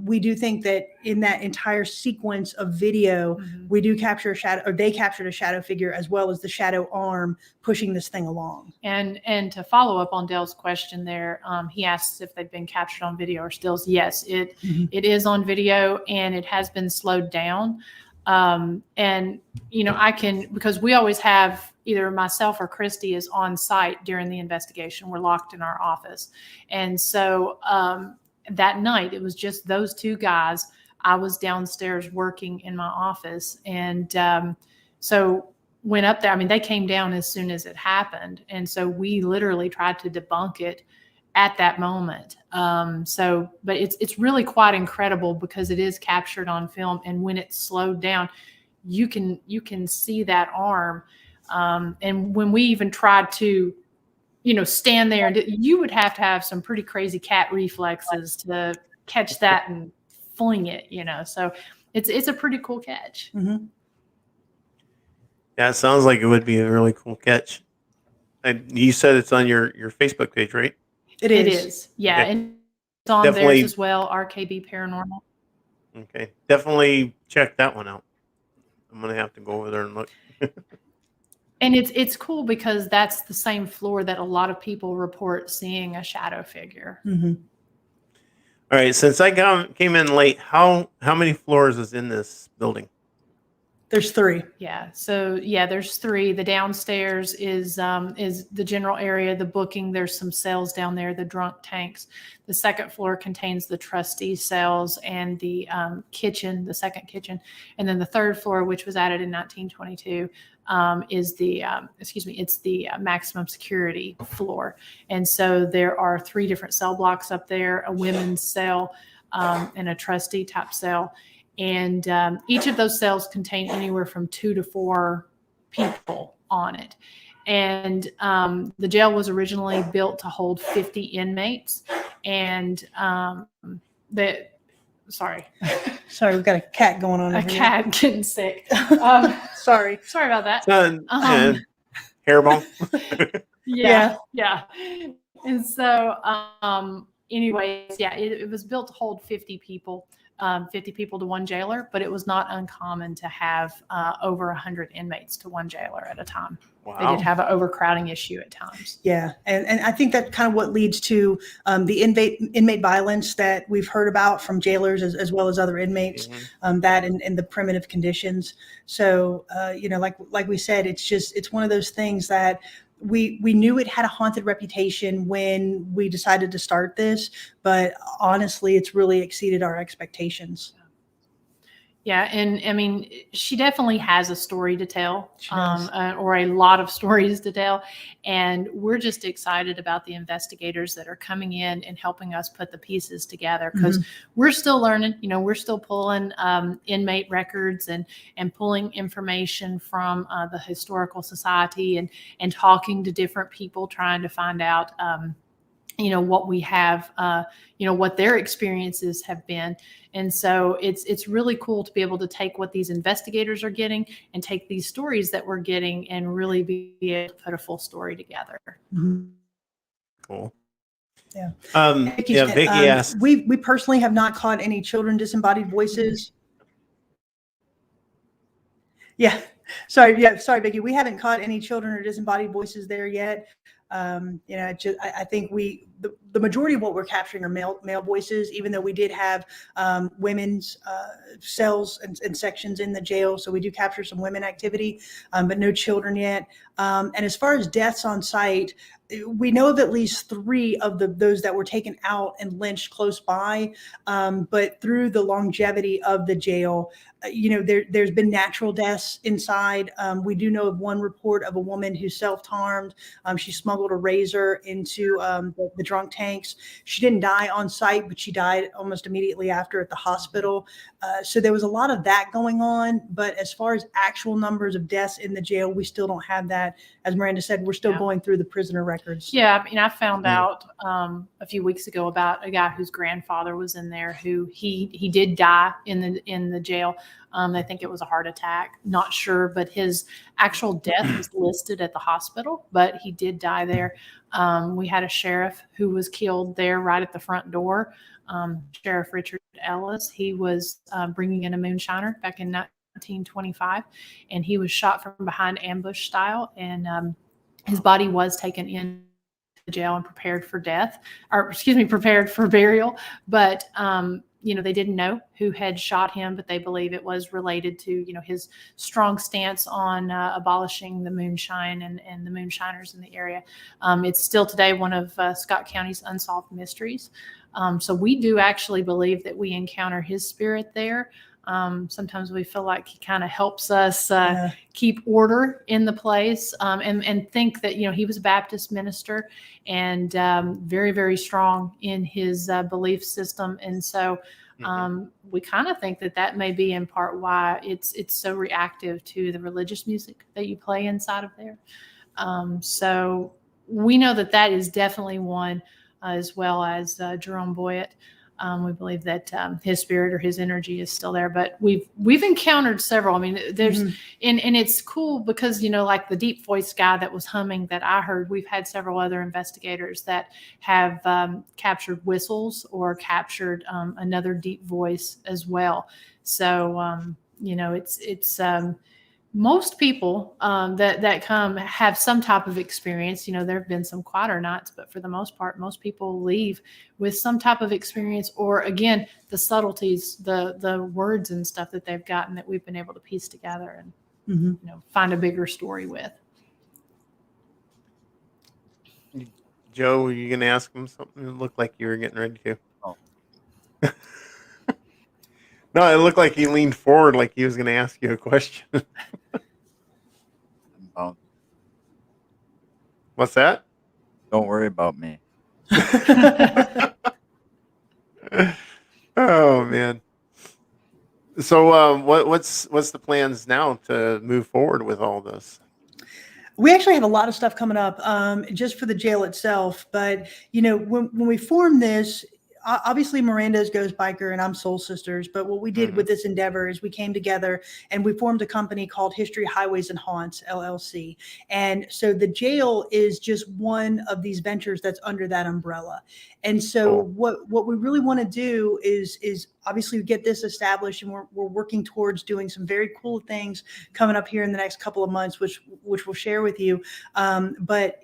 we do think that in that entire sequence of video, we do capture a shadow, or they captured a shadow figure, as well as the shadow arm pushing this thing along. And to follow up on Dale's question there, he asks if they've been captured on video or stills. Yes, it is on video, and it has been slowed down. And, because we always have either myself or Kristy is on site during the investigation. We're locked in our office. And so that night, it was just those two guys. I was downstairs working in my office. And so went up there. I mean, they came down as soon as it happened. And so we literally tried to debunk it at that moment. But it's really quite incredible, because it is captured on film. And when it's slowed down, you can see that arm. And when we even tried to, stand there, and you would have to have some pretty crazy cat reflexes to catch that and fling it, so it's a pretty cool catch. Mm-hmm. Yeah, it sounds like it would be a really cool catch. And you said it's on your Facebook page, right? It is. Yeah. Okay. And it's on theirs as well, RKB Paranormal. Okay. Definitely check that one out. I'm going to have to go over there and look. And it's cool, because that's the same floor that a lot of people report seeing a shadow figure. Mm-hmm. All right. Since I came in late, how many floors is in this building? There's 3. Yeah. So there's 3. The downstairs is the general area, the booking. There's some cells down there, the drunk tanks. The second floor contains the trustee cells and the kitchen, the second kitchen. And then the third floor, which was added in 1922, is it's the maximum security floor. And so there are 3 different cell blocks up there, a women's cell and a trustee type cell. And each of those cells contain anywhere from 2 to 4 people on it. And the jail was originally built to hold 50 inmates. And sorry, we've got a cat going on. A cat getting sick. Sorry about that. Hairball. Yeah. And so, anyways, it was built to hold 50 people. 50 people to one jailer, but it was not uncommon to have over 100 inmates to one jailer at a time. Wow. They did have an overcrowding issue at times. Yeah, and I think that kind of what leads to the inmate violence that we've heard about from jailers as well as other inmates, that and the primitive conditions. So, like we said, it's one of those things that we knew it had a haunted reputation when we decided to start this, but honestly, it's really exceeded our expectations. Yeah. And I mean, she definitely has a story to tell, or a lot of stories to tell. And we're just excited about the investigators that are coming in and helping us put the pieces together, because we're still learning, we're still pulling inmate records and pulling information from the Historical Society and talking to different people, trying to find out what we have, what their experiences have been. And so it's really cool to be able to take what these investigators are getting and take these stories that we're getting and really be able to put a full story together. Mhm. Cool. Yeah. Vicky asked. We personally have not caught any children disembodied voices. Yeah. Sorry, Vicky. We haven't caught any children or disembodied voices there yet. I think the majority of what we're capturing are male voices, even though we did have women's cells and sections in the jail. So we do capture some women activity, but no children yet. And as far as deaths on site, we know of at least 3 of those that were taken out and lynched close by. But through the longevity of the jail, there's been natural deaths inside. We do know of one report of a woman who self-harmed. She smuggled a razor into the drunk tanks. She didn't die on site, but she died almost immediately after at the hospital. So there was a lot of that going on. But as far as actual numbers of deaths in the jail, we still don't have that. As Miranda said, we're still going through the prisoner records. Yeah, I found out a few weeks ago about a guy whose grandfather was in there who he did die in the jail. I think it was a heart attack, not sure, but his actual death was listed at the hospital, but he did die there. We had a sheriff who was killed there right at the front door. Sheriff Richard Ellis, he was bringing in a moonshiner back in 1925, and he was shot from behind ambush style, and his body was taken in the jail and prepared for prepared for burial. But they didn't know who had shot him, but they believe it was related to his strong stance on abolishing the moonshine and the moonshiners in the area. It's still today one of Scott County's unsolved mysteries. So we do actually believe that we encounter his spirit there. Sometimes we feel like he kind of helps us keep order in the place, and think that he was a Baptist minister and very, very strong in his belief system. And so we kind of think that may be in part why it's so reactive to the religious music that you play inside of there. So we know that is definitely one, as well as Jerome Boyett. We believe that his spirit or his energy is still there, but we've encountered several. I mean, there's and it's cool because like the deep voice guy that was humming that I heard, we've had several other investigators that have captured whistles or captured another deep voice as well. So it's most people that come have some type of experience. There have been some quieter nights, but for the most part, most people leave with some type of experience, or again, the subtleties, the words and stuff that they've gotten that we've been able to piece together and find a bigger story with. Joe, were you going to ask him something? It looked like you were getting ready to. Oh. No, it looked like he leaned forward like he was going to ask you a question. What's that? Don't worry about me. Oh man. So what's the plans now to move forward with all this? We actually have a lot of stuff coming up just for the jail itself. But, when we formed this, obviously Miranda's Ghost Biker and I'm Soul Sisters. But what we did with this endeavor is we came together and we formed a company called History, Highways, and Haunts, LLC. And so the jail is just one of these ventures that's under that umbrella. And so what we really want to do is obviously get this established, and we're working towards doing some very cool things coming up here in the next couple of months, which we'll share with you. But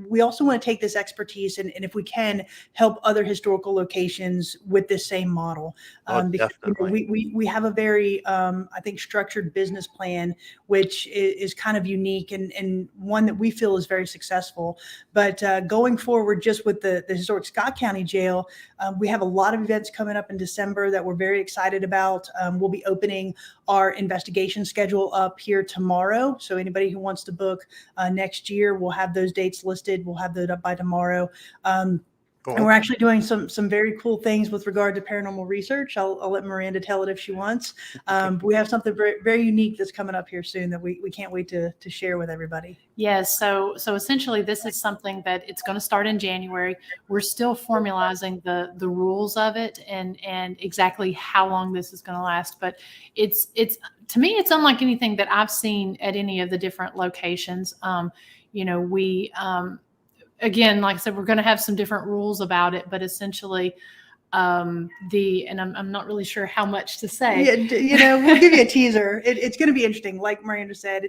we also want to take this expertise and if we can, help other historical locations with this same model. Because we have a very, I think, structured business plan, which is kind of unique and one that we feel is very successful. But going forward, just with the historic Scott County Jail, we have a lot of events coming up in December that we're very excited about. We'll be opening our investigation schedule up here tomorrow. So anybody who wants to book next year, we'll have those dates listed. We'll have those up by tomorrow. Cool. And we're actually doing some very cool things with regard to paranormal research. I'll let Miranda tell it if she wants. But we have something very, very unique that's coming up here soon that we can't wait to share with everybody. Yes. So essentially, this is something that it's going to start in January. We're still formalizing the rules of it and exactly how long this is going to last. But it's to me, it's unlike anything that I've seen at any of the different locations. We again, like I said, we're going to have some different rules about it, but essentially, and I'm not really sure how much to say. Yeah, we'll give you a teaser. It's going to be interesting. Like Miranda said,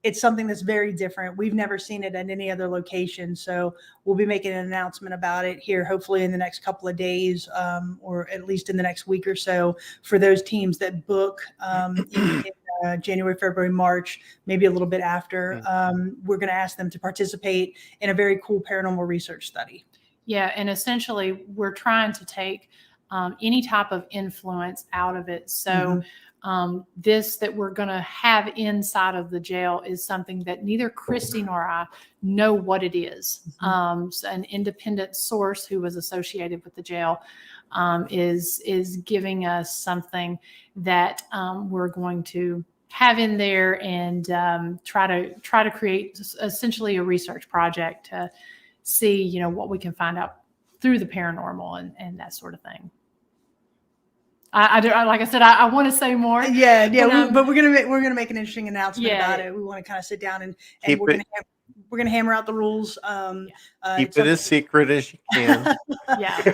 it's something that's very different. We've never seen it at any other location, so we'll be making an announcement about it here, hopefully in the next couple of days, or at least in the next week or so, for those teams that book in January, February, March, maybe a little bit after. We're going to ask them to participate in a very cool paranormal research study. Yeah, and essentially, we're trying to take any type of influence out of it. So this that we're going to have inside of the jail is something that neither Kristy nor I know what it is. So an independent source who was associated with the jail is giving us something that we're going to have in there and try to create essentially a research project to see, what we can find out through the paranormal and that sort of thing. I like I said, I want to say more. But we're gonna make an interesting announcement about it. We want to kind of sit down and we're gonna hammer out the ruls. Keep it as secret as you can.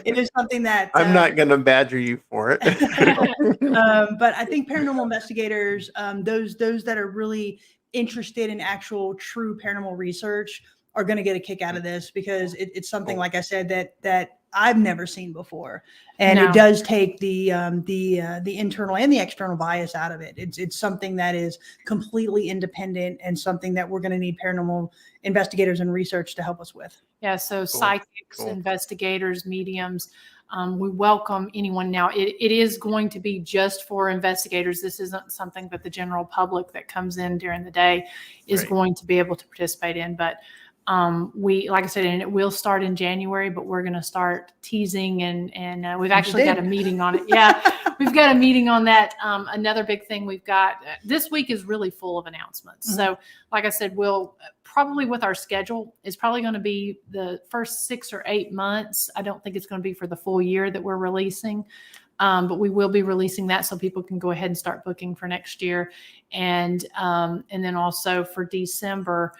It is something that I'm not gonna badger you for it. But I think paranormal investigators, those that are really interested in actual true paranormal research, are going to get a kick out of this because it's something, like I said, that I've never seen before, and it does take the internal and the external bias out of it. It's something that is completely independent and something that we're going to need paranormal investigators and research to help us with. Yeah, so psychics, investigators, mediums. We welcome anyone. Now, it is going to be just for investigators. This isn't something that the general public that comes in during the day is going to be able to participate in. But we, like I said, and it will start in January, but we're going to start teasing and we've actually got a meeting on it. Yeah, we've got a meeting on that. Another big thing we've got this week is really full of announcements. So like I said, we'll probably with our schedule is probably going to be the first 6 or 8 months. I don't think it's going to be for the full year that we're releasing. But we will be releasing that so people can go ahead and start booking for next year. And then also for December,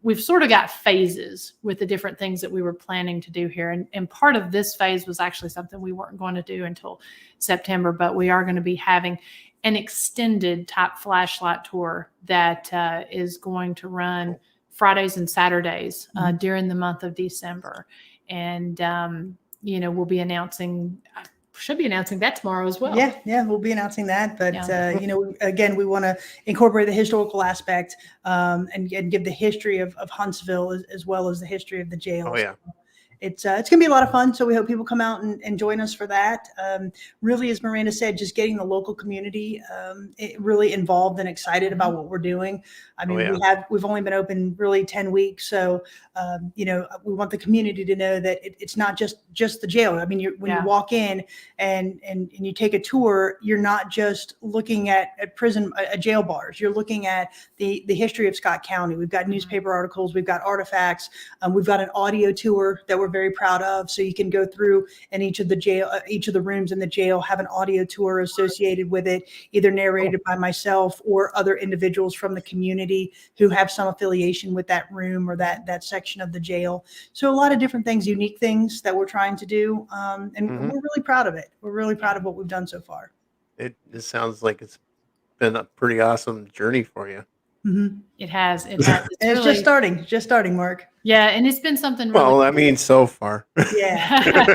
we've sort of got phases with the different things that we were planning to do here. And part of this phase was actually something we weren't going to do until September, but we are going to be having an extended type flashlight tour that is going to run Fridays and Saturdays during the month of December. And, we'll be should be announcing that tomorrow as well. Yeah, we'll be announcing that. But, again, we want to incorporate the historical aspect and give the history of Huntsville as well as the history of the jail. Oh, yeah. It's going to be a lot of fun. So we hope people come out and join us for that. Really, as Miranda said, just getting the local community really involved and excited about what we're doing. I mean, we've only been open really 10 weeks. So, we want the community to know that it's not just the jail. I mean, when you walk in and you take a tour, you're not just looking at prison, jail bars. You're looking at the history of Scott County. We've got newspaper articles. We've got artifacts. We've got an audio tour that we're very proud of. So you can go through and each of the rooms in the jail have an audio tour associated with it, either narrated by myself or other individuals from the community who have some affiliation with that room or that section of the jail. So a lot of different things, unique things that we're trying to do. And we're really proud of it. We're really proud of what we've done so far. It sounds like it's been a pretty awesome journey for you. It has. It's really, just starting, Mark. Yeah, and it's been something really well, I mean, so far. Yeah.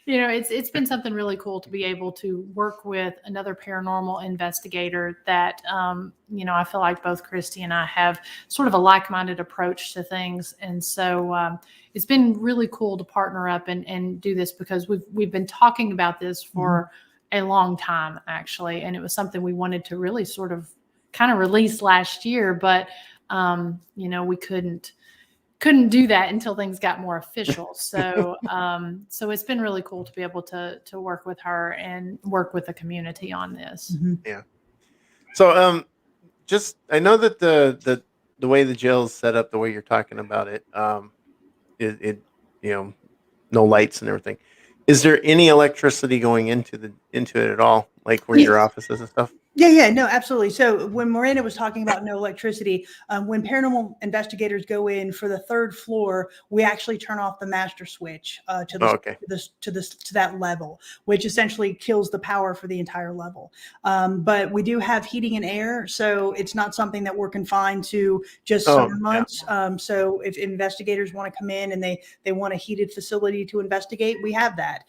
It's been something really cool to be able to work with another paranormal investigator that, I feel like both Kristy and I have sort of a like-minded approach to things. And so it's been really cool to partner up and do this because we've been talking about this for a long time, actually. And it was something we wanted to really sort of kind of release last year, but, we couldn't couldn't do that until things got more official. So, so it's been really cool to be able to work with her and work with the community on this. Yeah. So, just I know that the way the jail is set up, the way you're talking about it, it you know, no lights and everything. Is there any electricity going into it at all, like where your office is and stuff? Yeah, no, absolutely. So when Miranda was talking about no electricity, when paranormal investigators go in for the third floor, we actually turn off the master switch to Oh, okay. to that level, which essentially kills the power for the entire level. But we do have heating and air, so it's not something that we're confined to just Oh, summer yeah. months. So if investigators want to come in and they want a heated facility to investigate, we have that.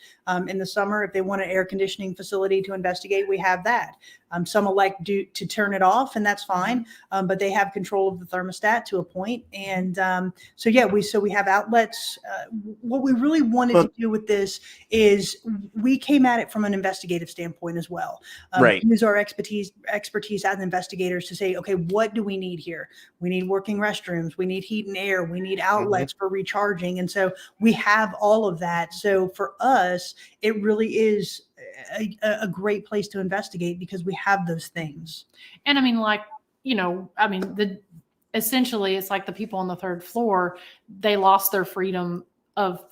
In the summer, if they want an air conditioning facility to investigate, we have that. Some elect to turn it off, and that's fine. But they have control of the thermostat to a point. And so we have outlets. What we really wanted to do with this is we came at it from an investigative standpoint as well. Right. Use our expertise as investigators to say, okay, what do we need here? We need working restrooms. We need heat and air. We need outlets for recharging. And so we have all of that. So for us, it really is a great place to investigate because we have those things. And I mean, essentially it's like the people on the third floor, they lost their freedom of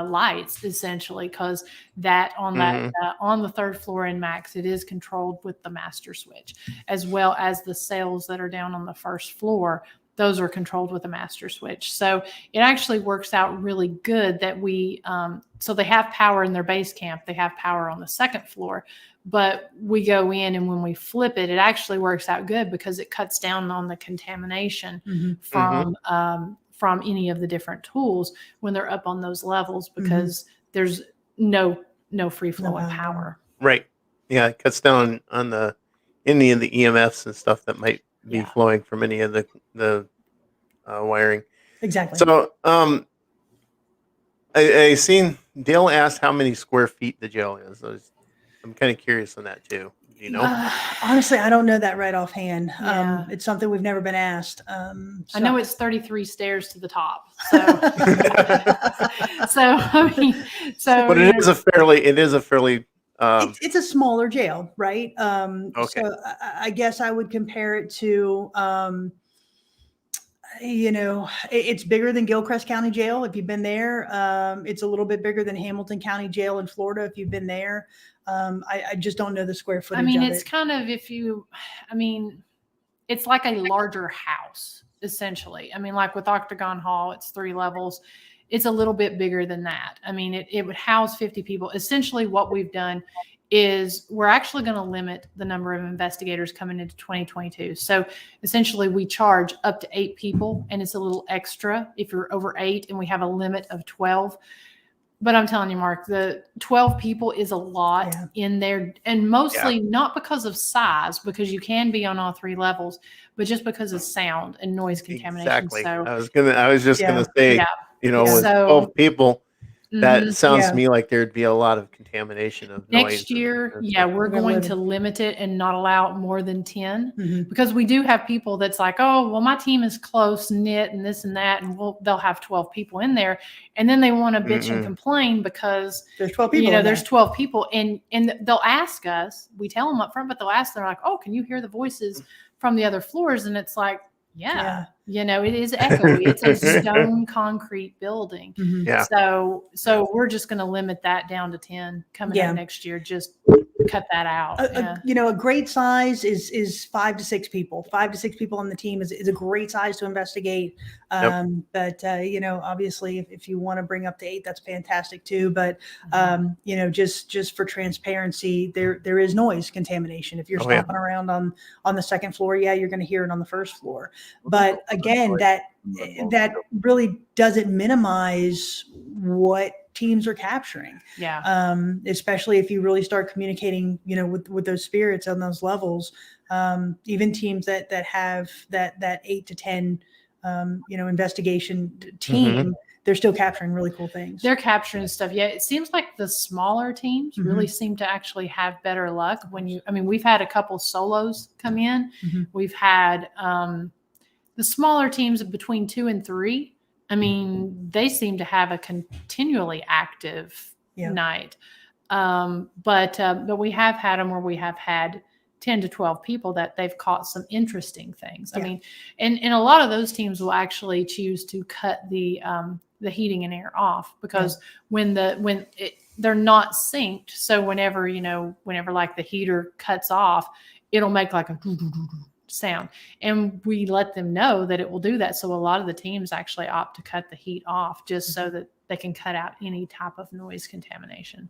lights essentially, because that on the third floor in Max, it is controlled with the master switch, as well as the cells that are down on the first floor. Those are controlled with a master switch. So it actually works out really good that so they have power in their base camp. They have power on the second floor, but we go in and when we flip it, it actually works out good because it cuts down on the contamination from any of the different tools when they're up on those levels, because there's no free flow of power. Right. Yeah. It cuts down on any of the EMFs and stuff that might be flowing from any of the wiring. Exactly. So, I seen Dale asked how many square feet the jail is. I'm kind of curious on that too. Do you know? Honestly, I don't know that right offhand. Yeah. It's something we've never been asked. I know it's 33 stairs to the top. So, But it is a fairly. It's a smaller jail, right? Okay. So I guess I would compare it to, it's bigger than Gilchrist County Jail if you've been there. It's a little bit bigger than Hamilton County Jail in Florida if you've been there. I just don't know the square footage. I mean, of it's it. kind of it's like a larger house essentially. I mean, like with Octagon Hall, it's 3 levels. It's a little bit bigger than that. I mean, it would house 50 people. Essentially what we've done is we're actually going to limit the number of investigators coming into 2022. So essentially we charge up to 8 people, and it's a little extra if you're over 8, and we have a limit of 12. But I'm telling you, Mark, the 12 people is a lot in there, and mostly not because of size, because you can be on all 3 levels, but just because of sound and noise contamination. Exactly. So I was just gonna say, with 12 people, that sounds to me like there'd be a lot of contamination of noise. Next year, we're going to limit it and not allow more than 10, because we do have people that's like, oh, well, my team is close knit and this and that, and they'll have 12 people in there, and then they want to bitch and complain because there's 12 people. There's 12 people, and they'll ask us. We tell them up front, but they'll ask. They're like, oh, can you hear the voices from the other floors? And it's like, it is echoey. It's a stone concrete building. Mm-hmm. So we're just going to limit that down to 10 coming up next year. Just cut that out. A great size is 5 to 6 people. 5 to 6 people on the team is a great size to investigate. But obviously, if you want to bring up to 8, that's fantastic too. But just for transparency, there is noise contamination. If you're stomping around on the second floor, you're going to hear it on the first floor. But again, that really doesn't minimize what teams are capturing. Especially if you really start communicating, with those spirits on those levels. Even teams that have that 8 to 10, investigation team, they're still capturing really cool things. They're capturing stuff. Yeah, it seems like the smaller teams really seem to actually have better luck we've had a couple solos come in. We've had the smaller teams between 2 and 3 I mean, they seem to have a continually active night. But we have had them where we have had 10 to 12 people that they've caught some interesting things. I mean, and a lot of those teams will actually choose to cut the heating and air off, because they're not synced. So whenever like the heater cuts off, it'll make like a sound, and we let them know that it will do that. So a lot of the teams actually opt to cut the heat off, just so that they can cut out any type of noise contamination.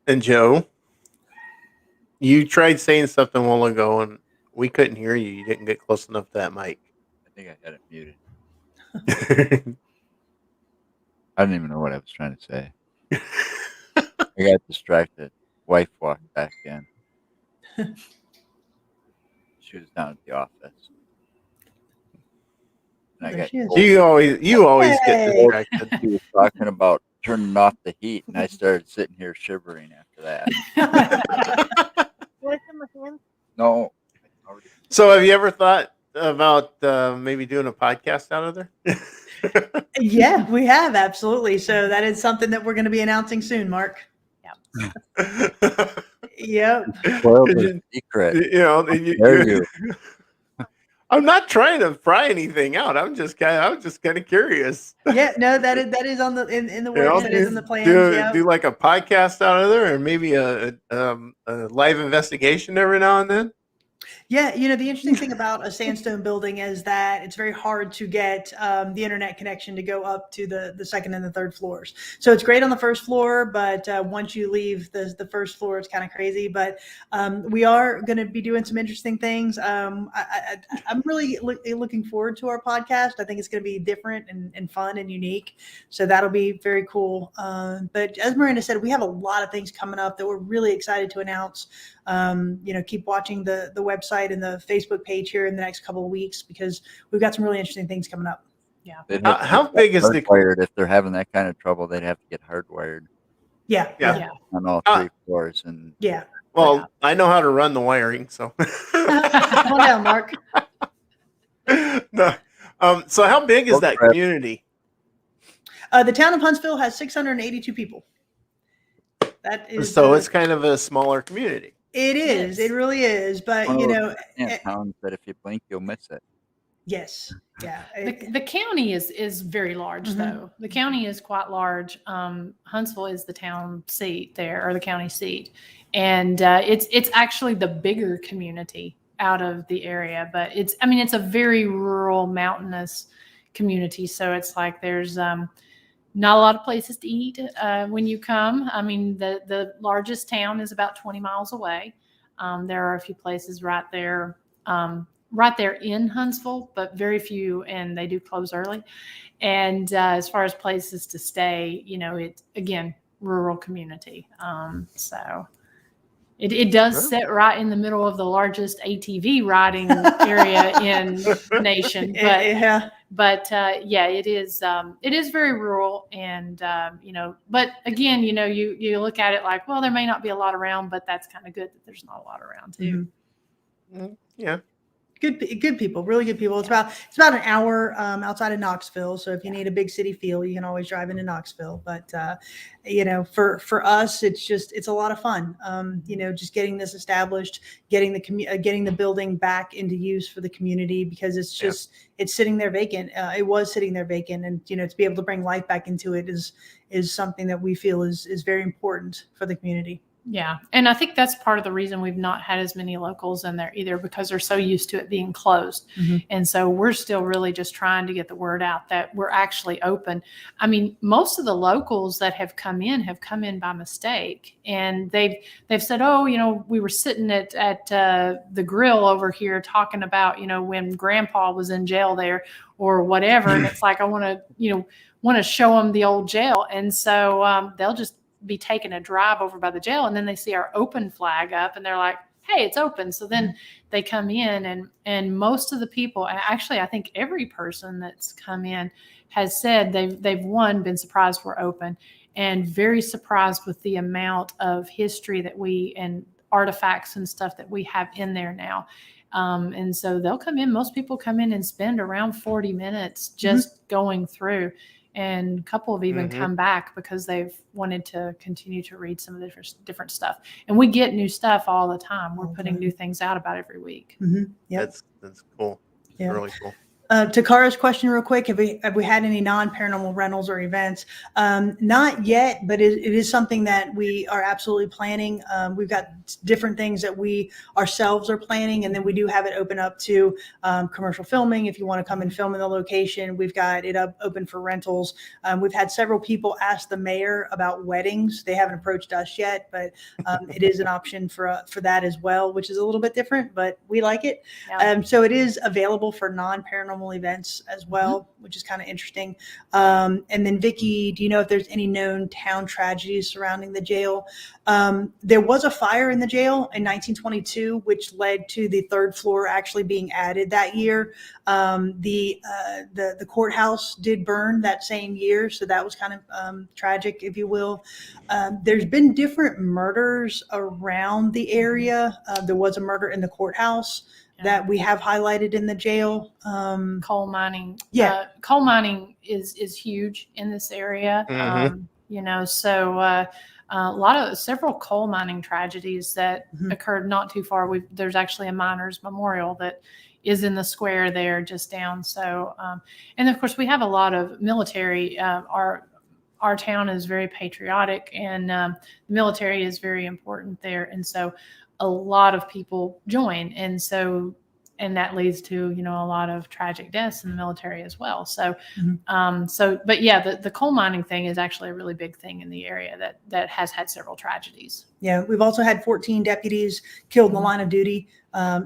And Joe, you tried saying something a while ago, and we couldn't hear you. You didn't get close enough to that mic. I think I had it muted. I didn't even know what I was trying to say. I got distracted. Wife walked back in. She was down at the office. And I got you always get distracted. She was talking about turning off the heat, and I started sitting here shivering after that. No. So have you ever thought about maybe doing a podcast out of there? Yeah, we have, absolutely. So that is something that we're going to be announcing soon, Mark. Yep. Well, the secret. I'm not trying to pry anything out. I'm just kind of curious. Yeah, no, that is on the in the works. That is in the plans. Do like a podcast out of there, or maybe a live investigation every now and then. Yeah, the interesting thing about a sandstone building is that it's very hard to get the internet connection to go up to the second and the third floors. So it's great on the first floor, but once you leave the first floor, it's kind of crazy. But we are going to be doing some interesting things. I'm really looking forward to our podcast. I think it's going to be different and fun and unique. So that'll be very cool. But as Miranda said, we have a lot of things coming up that we're really excited to announce. Keep watching the website and the Facebook page here in the next couple of weeks, because we've got some really interesting things coming up. Yeah. How big is the hardwired? If they're having that kind of trouble, they'd have to get hardwired. Yeah. On all 3 floors. And well, I know how to run the wiring, so. Come on down, Mark. No. So how big is that community? The town of Huntsville has 682 people. That is so it's kind of a smaller community. It is. It really is. But towns that if you blink, you'll miss it. Yes. Yeah. The county is very large, though. The county is quite large. Huntsville is the town seat there, or the county seat, and it's actually the bigger community out of the area. But it's a very rural, mountainous community. So it's like there's not a lot of places to eat when you come. I mean, the largest town is about 20 miles away. There are a few places right there in Huntsville, but very few, and they do close early. And as far as places to stay, it's, again, rural community. So it does sit right in the middle of the largest ATV riding area in the nation. But it is very rural, and but again, you look at it like, well, there may not be a lot around, but that's kind of good that there's not a lot around too. Yeah. Good people, really good people. It's about an hour outside of Knoxville. So if you need a big city feel, you can always drive into Knoxville. But for us, it's a lot of fun. Just getting this established, getting the building back into use for the community, because it's sitting there vacant. It was sitting there vacant, and to be able to bring life back into it is something that we feel is very important for the community. Yeah. And I think that's part of the reason we've not had as many locals in there either, because they're so used to it being closed. And so we're still really just trying to get the word out that we're actually open. I mean, most of the locals that have come in by mistake, and they've said, oh, we were sitting at the grill over here talking about, when grandpa was in jail there or whatever. And it's like, I want to show them the old jail. And so they'll just be taking a drive over by the jail, and then they see our open flag up, and they're like, hey, it's open. So then they come in, and most of the people, actually, I think every person that's come in has said they've been surprised we're open, and very surprised with the amount of history that and artifacts and stuff that we have in there now. And so they'll come in. Most people come in and spend around 40 minutes just going through. And a couple have even come back because they've wanted to continue to read some of the different stuff. And we get new stuff all the time. We're putting new things out about every week. Yep. That's cool. Yeah. Really cool. To Kara's question real quick, have we had any non-paranormal rentals or events? Not yet, but it is something that we are absolutely planning. We've got different things that we ourselves are planning, and then we do have it open up to commercial filming. If you want to come and film in the location, we've got it open for rentals. We've had several people ask the mayor about weddings. They haven't approached us yet, but it is an option for that as well, which is a little bit different, but we like it. Yeah. So it is available for non-paranormal events as well, which is kind of interesting. And then Vicki, do you know if there's any known town tragedies surrounding the jail? There was a fire in the jail in 1922, which led to the third floor actually being added that year. The courthouse did burn that same year, so that was kind of tragic, if you will. There's been different murders around the area. There was a murder in the courthouse that we have highlighted in the jail. Coal mining. Yeah. Coal mining is huge in this area. So several coal mining tragedies that occurred not too far. There's actually a miners memorial that is in the square there just down. So, and of course we have a lot of military. Our town is very patriotic, and the military is very important there. And so a lot of people join. And that leads to, a lot of tragic deaths in the military as well. So, but yeah, the coal mining thing is actually a really big thing in the area that has had several tragedies. Yeah. We've also had 14 deputies killed in the line of duty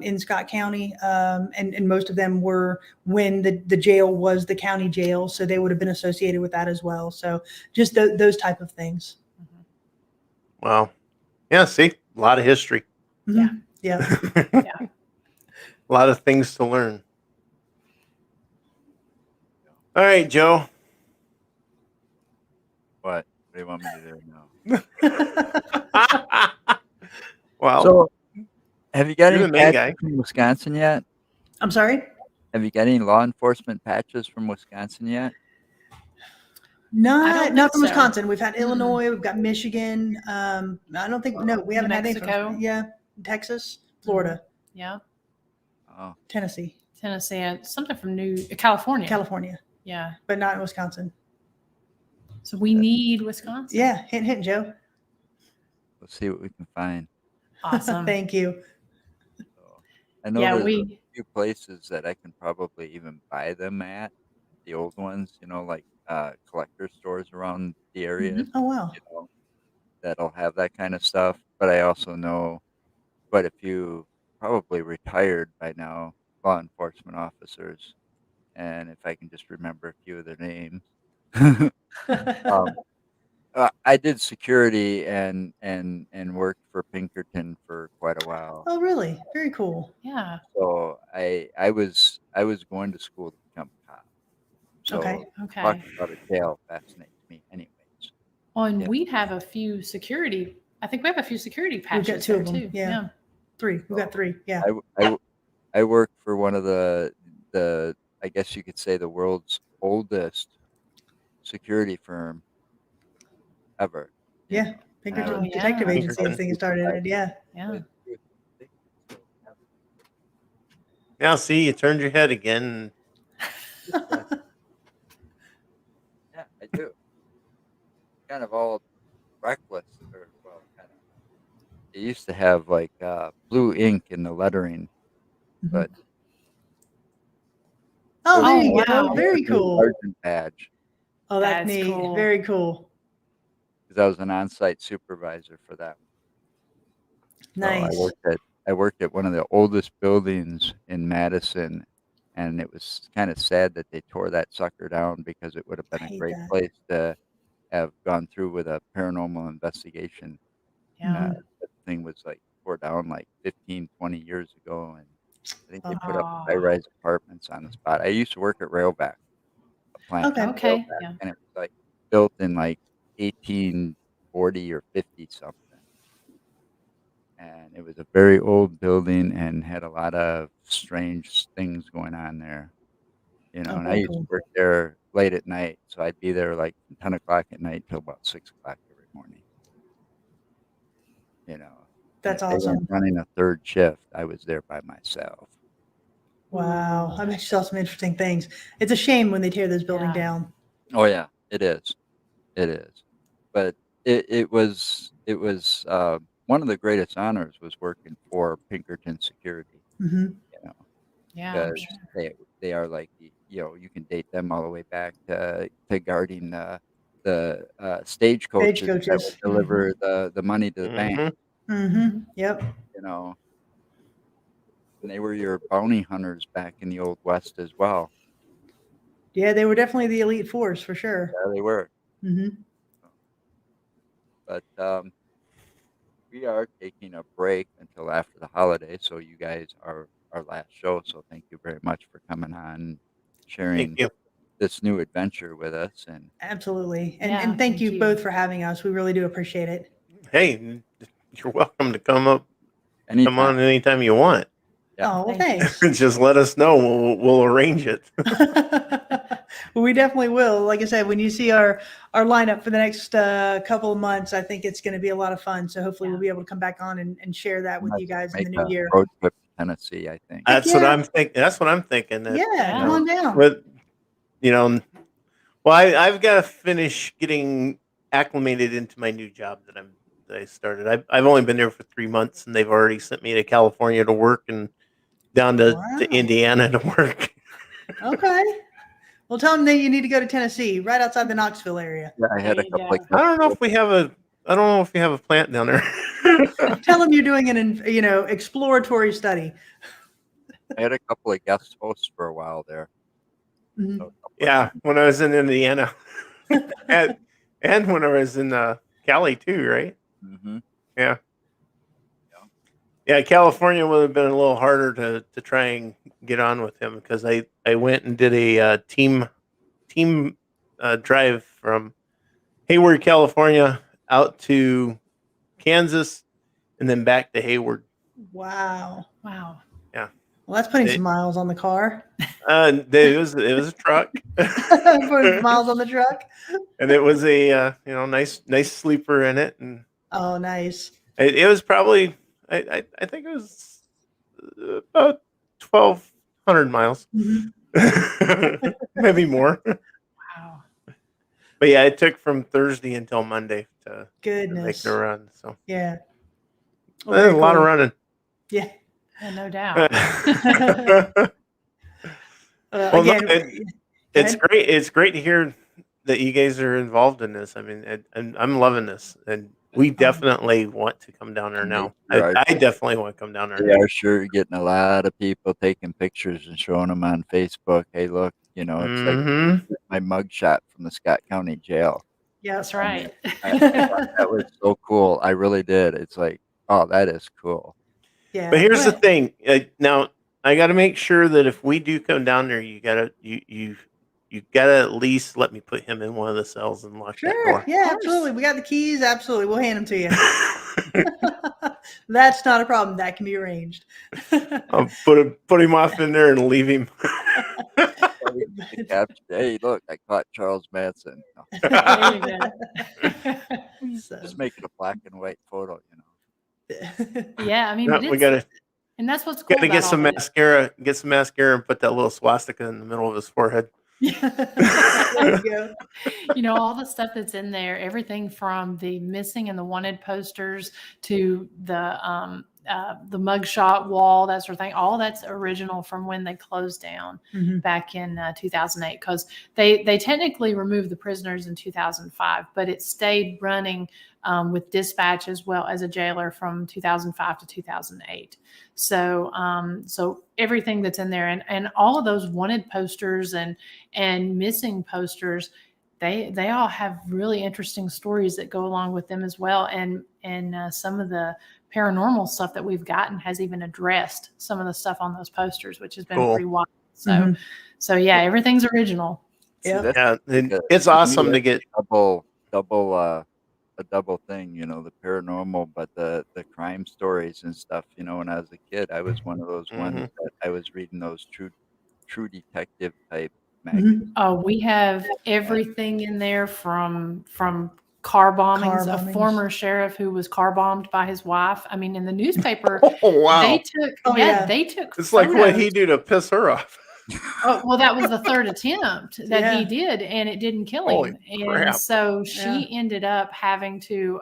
in Scott County. And most of them were when the jail was the county jail. So they would have been associated with that as well. So just those type of things. Wow. Yeah. See, a lot of history. Yeah. Yeah. Yeah. A lot of things to learn. All right, Joe. What do you want me to do now? Well, So, have you got you're any the main patches guy. from Wisconsin yet? I'm sorry? Have you got any law enforcement patches from Wisconsin yet? Not think from so. Wisconsin. We've had Illinois. We've got Michigan. I don't think, no, we haven't had any Mexico. from, yeah, Texas, Florida, Yeah. Oh, Tennessee, Tennessee, and something from California. California, Yeah. but not in Wisconsin. So we need Wisconsin. Yeah. Hint, Joe. let's see what we can find. Awesome. Thank you. So, I know Yeah, there's a few places that I can probably even buy them at, the old ones, like collector stores around the area, Oh, wow. that'll have that kind of stuff. But I also know quite a few probably retired by now law enforcement officers, and if I can just remember a few of their names. I did security and worked for Pinkerton for quite a while. Oh, really? Very cool. Yeah. So I was going to school to become a cop. So Okay. talking about a jail fascinates me anyways. Well, and Yeah. we have a few security. I think we have a few security patches got two there of them, too. yeah. 3. We've got 3. Yeah. I worked for one of the I guess you could say the world's oldest security firm ever. Yeah. Pinkerton Oh, yeah. Detective Agency, Pinkerton. I think it started. Yeah. Yeah. yeah, see, you turned your head again. Yeah, I do. Kind of all reckless, or well, kind of. It used to have like blue ink in the lettering, but Oh, there Oh, you go. wow. Very cool. sergeant badge, Oh, that's That's neat. cool. Very cool. because I was an on-site supervisor for that. So Nice. I worked at one of the oldest buildings in Madison, and it was kind of sad that they tore that sucker down because it would have been I a hate great that. place to have gone through with a paranormal investigation. Yeah. That thing was like tore down like 15, 20 years ago, and I think they put up Oh. high-rise apartments on the spot. I used to work at Railback, a plant. Okay. at Okay. Railback, Yeah. and it was like built in like 1840 or 50 something. and it was a very old building and had a lot of strange things going on there. Oh, And I very used to cool. work there late at night, so I'd be there like from 10 o'clock at night till about 6 o'clock every morning. And That's if they weren't awesome. running a third shift, I was there by myself. Wow. I bet you saw some interesting things. It's a shame when they tear those buildings Yeah. down. Oh yeah, it is. It is. But it was one of the greatest honors was working for Pinkerton Security, Hmm. you know, Yeah, I'm because sure. they are like you can date them all the way back to guarding the stagecoaches that would Stagecoaches. deliver the money to the bank, Hmm. Hmm. Yep. you know, and they were your bounty hunters back in the old West as well. Yeah, they were definitely the elite force for sure. Yeah, they were. Hmm. But we are taking a break until after the holiday, so you guys are our last show. So thank you very much for coming on, Thank sharing you. this new adventure with us. And Absolutely. And Yeah, and thank thank you you. both for having us. We really do appreciate it. Hey, you're welcome to come anytime, on anytime you want. Yeah. Oh, well, Thank you. thanks. Just let us know. We'll arrange it. Well, we definitely will. Like I said, when you see our lineup for the next couple of months, I think it's going to be a lot of fun. So hopefully Yeah. we'll be able to come back on and share that I with might you guys in make the new a year. road trip to Tennessee, I think. Heck That's what yeah. I'm thinking. That's what I'm thinking. That, Yeah, Yeah. come on down. with well, I've got to finish getting acclimated into my new job that I started. I've only been there for 3 months, and they've already sent me to California to work and down to Wow. Indiana to work. Okay. Well, tell them that you need to go to Tennessee, right outside the Knoxville area. Yeah, I had There a you couple go. of I don't know if we have a plant down there. Tell them you're doing an exploratory study. I had a couple of guest hosts for a while there. Mhm. So a couple of Yeah, times. when I was in Indiana, and when I was in Cali too, right? Mhm. Yeah. Yeah. Yeah, California would have been a little harder to try and get on with him because I went and did a team drive from Hayward, California, out to Kansas, and then back to Hayward. Wow. Wow. Yeah, Well, that's putting It- some miles on the car. it was a truck, Putting miles on the truck. and it was a nice sleeper in it, and Oh, nice. it was probably I think it was about 1,200 miles. Mhm. Maybe more. Wow. But yeah, it took from Thursday until Monday to make Goodness. the run. So Yeah. Well, there's very a lot of cool. running. Yeah. Yeah, no doubt. Well, no, Again, go it's ahead. great. It's great to hear that you guys are involved in this. I mean, I'm loving this, and we definitely want to come down there And they now. sure are, I definitely want to come down they there. are sure getting a lot of people taking pictures and showing them on Facebook. Hey, look, it's like Mm-hmm. my mugshot from the Scott County Jail. Yeah. That's I mean, right. I thought that was so cool. I really did. It's like, oh, that is cool. Yeah. But here's the Well, thing. Now I got to make sure that if we do come down there, you gotta at least let me put him in one of the cells and lock that sure. door. Yeah, course. absolutely. We got the keys. Absolutely. We'll hand them to you. That's not a problem. That can be arranged. I'll put him off in there and leave him. Somebody get the caption, hey, look, I caught Charles Manson. No, There you go. So, just make it a black and white photo. Yeah, I mean, No, but we it's and that's what's cool gotta about get all some this. mascara. Get some mascara and put that little swastika in the middle of his forehead. there you go. All the stuff that's in there, everything from the missing and the wanted posters to the mugshot wall, that sort of thing. All that's original from when they closed down Mhm. back in 2008, because they technically removed the prisoners in 2005, but it stayed running with dispatch as well as a jailer from 2005 to 2008. So everything that's in there and all of those wanted posters and missing posters, they all have really interesting stories that go along with them as well. And some of the paranormal stuff that we've gotten has even addressed some of the stuff on those posters, which has been Cool. pretty wild. So, Mhm. so yeah, everything's original. See, Yep. that's Yeah, like it's for me, awesome to that's get. double a double thing, the paranormal, but the crime stories and stuff. When I was a kid, I was one of those ones Mhm. that I was reading those true detective type magazines. Mhm. Oh, we have everything in there from car bombings. Car A bombings. former sheriff who was car bombed by his wife. I mean, in the newspaper, Oh wow! they took Oh, yeah. they took It's like what he photos. do to piss her off. Oh, well, that was the third attempt that he Yeah. did, and it didn't kill Holy him. And crap. so she Yeah. ended up having to,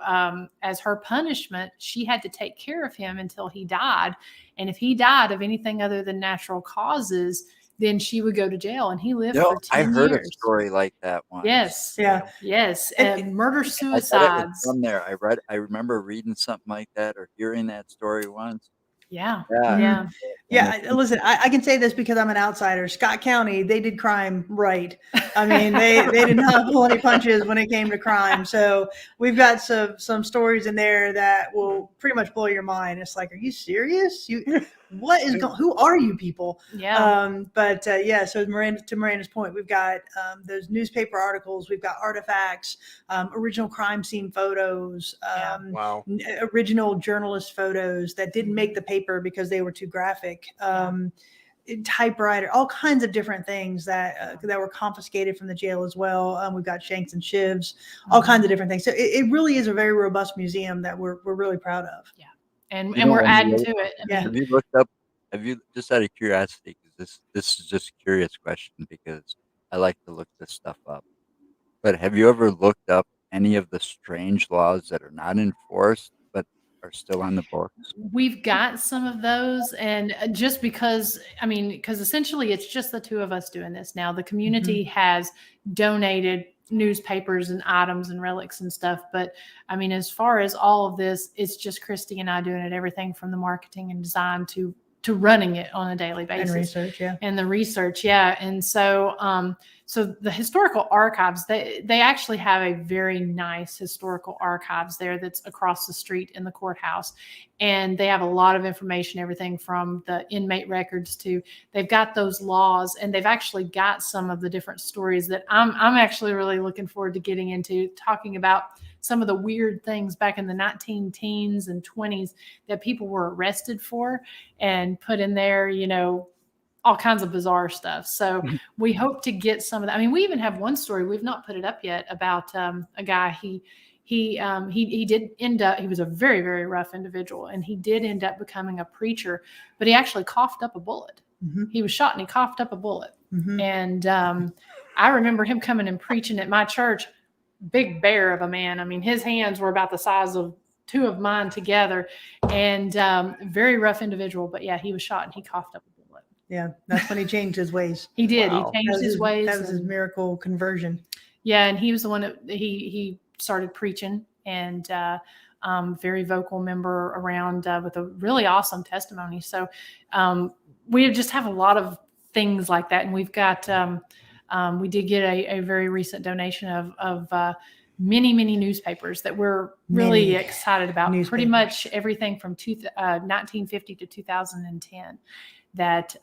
as her punishment, she had to take care of him until he died. And if he died of anything other than natural causes, then she would go to jail. And he lived for I 10 heard a years. story like that once. Yes. Yeah. Yes. And- And murder I bet it was suicides. from there. I remember reading something like that or hearing that story once. Yeah. Yeah. Yeah. And Yeah, listen, I can say this because I'm an outsider. Scott County, they did crime right. I mean, they did not pull any punches when it came to crime. So we've got some stories in there that will pretty much blow your mind. It's like, are you serious? What is going? Who are you people? Yeah. But yeah, so to Miranda's point, we've got those newspaper articles, we've got artifacts, original crime scene photos, Yeah. Wow. original journalist photos that didn't make the paper because they were too graphic. Typewriter, all kinds of different things that were confiscated from the jail as well. We've got shanks and shivs, all kinds of different things. So it really is a very robust museum that we're really proud of. Yeah. And You know, we're when adding you- to it. I Yeah. mean, Have you looked up? Have you, just out of curiosity, because this is just a curious question because I like to look this stuff up. But have you ever looked up any of the strange laws that are not enforced but are still on the books? we've got some of those, and just because, I mean, because essentially it's just the two of us doing this now. The community has donated newspapers and items and relics and stuff, but I mean, as far as all of this, it's just Kristy and I doing it. Everything from the marketing and design to running it on a daily basis. And research, yeah. And the research, yeah. And so so the historical archives, they actually have a very nice historical archives there that's across the street in the courthouse. And they have a lot of information, everything from the inmate records to, they've got those laws, and they've actually got some of the different stories that I'm actually really looking forward to getting into, talking about some of the weird things back in the 1910s and 20s that people were arrested for and put in there, all kinds of bizarre stuff. So we hope to get some of that. I mean, we even have one story, we've not put it up yet, about a guy. He did end up, he was a very, very rough individual, and he did end up becoming a preacher, but he actually coughed up a bullet. He was shot and he coughed up a bullet. And I remember him coming and preaching at my church, big bear of a man. I mean, his hands were about the size of two of mine together, and very rough individual. But yeah, he was shot and he coughed up a bullet. Yeah, that's when he changed his ways. He did. Wow. He changed his ways. That was his miracle conversion. Yeah, and he was the one that he started preaching, and very vocal member around with a really awesome testimony. So we just have a lot of things like that, and we've got we did get a very recent donation of many newspapers that we're really excited about. Pretty much everything from 1950 to 2010 that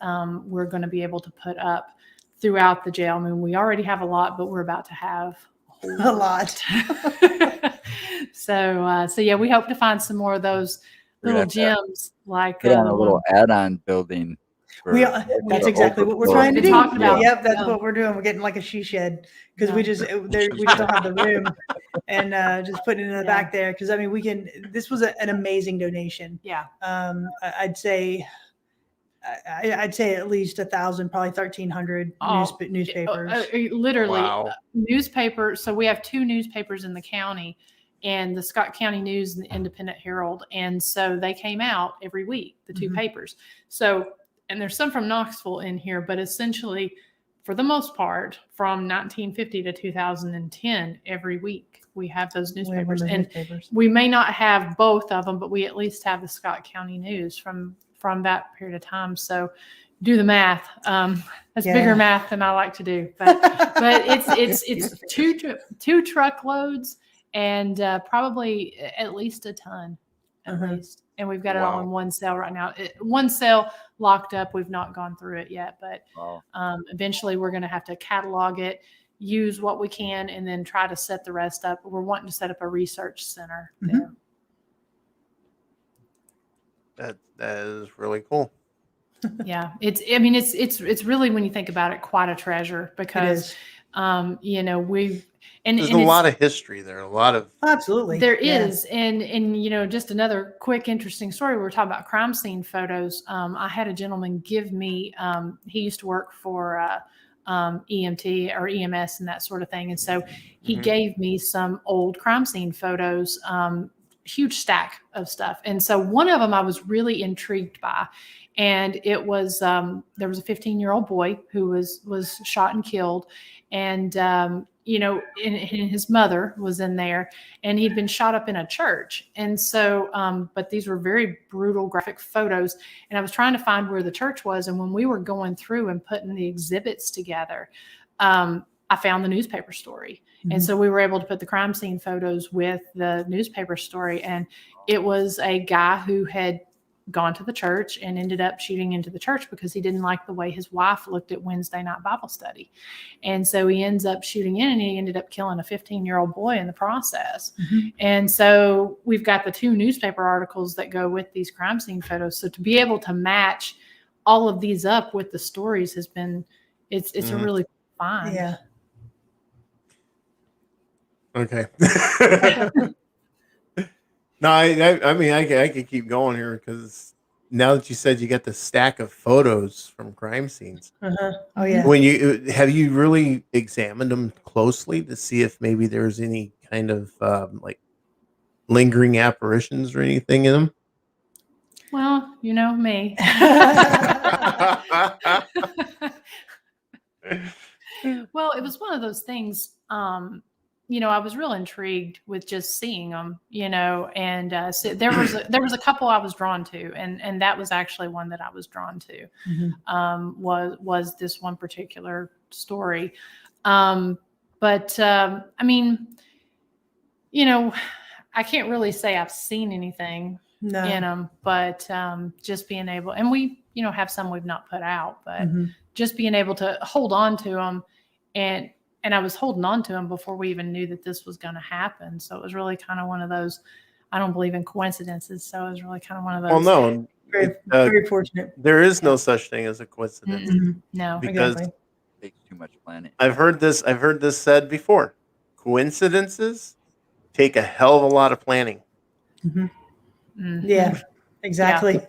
we're going to be able to put up throughout the jail. I mean, we already have a lot, but we're about to have A lot. So yeah, we hope to find some more of those little gems, like Put on a little add-on building. That's exactly what we're trying to do. Talking about. Yep, that's what we're doing. We're getting like a she shed because we just don't have the room, and just putting it in the back there. Because I mean, this was an amazing donation. Yeah. I'd say at least 1,000, probably 1,300 newspapers. Literally, Wow. newspapers. So we have two newspapers in the county, and the Scott County News and the Independent Herald. And so they came out every week, the two papers. So, and there's some from Knoxville in here, but essentially, for the most part, from 1950 to 2010, every week we have those newspapers. We may not have both of them, but we at least have the Scott County News from that period of time. So do the math. That's bigger math than I like to do, but it's two truckloads and probably at least a ton at least. And we've got it all in one cell right now. One cell locked up. We've not gone through it yet, but eventually we're going to have to catalog it, use what we can and then try to set the rest up. We're wanting to set up a research center there. That is really cool. Yeah, it's really, when you think about it, quite a treasure, because we've There's a lot of history there, a lot of Absolutely. There is. And just another quick interesting story. We were talking about crime scene photos. I had a gentleman give me, he used to work for EMT or EMS and that sort of thing. And so he gave me some old crime scene photos, huge stack of stuff. And so one of them I was really intrigued by. And it was, there was a 15-year-old boy who was shot and killed. And, and his mother was in there, and he'd been shot up in a church. And so, but these were very brutal, graphic photos. And I was trying to find where the church was. And when we were going through and putting the exhibits together, I found the newspaper story. And so we were able to put the crime scene photos with the newspaper story. And it was a guy who had gone to the church and ended up shooting into the church because he didn't like the way his wife looked at Wednesday night Bible study. And so he ends up shooting in, and he ended up killing a 15-year-old boy in the process. And so we've got the 2 newspaper articles that go with these crime scene photos. So to be able to match all of these up with the stories has been, it's a really fun. Yeah. Okay. No, I mean, I could keep going here, because now that you said you got the stack of photos from crime scenes, Oh yeah. when have you really examined them closely to see if maybe there's any kind of like lingering apparitions or anything in them? Well, you know me. Well, it was one of those things, I was real intrigued with just seeing them, and so there was a couple I was drawn to, and that was actually one that I was drawn to, was this one particular story. But I mean, I can't really say I've seen anything in them, but just being able, and we, have some we've not put out, but just being able to hold on to them, and I was holding on to them before we even knew that this was going to happen. So it was really kind of one of those, I don't believe in coincidences. So it was really kind of one of those. Well, no, Very fortunate. there is no such thing as a coincidence, No, because Exactly. It takes too much planning. I've heard this said before. Coincidences take a hell of a lot of planning, Yeah. Exactly.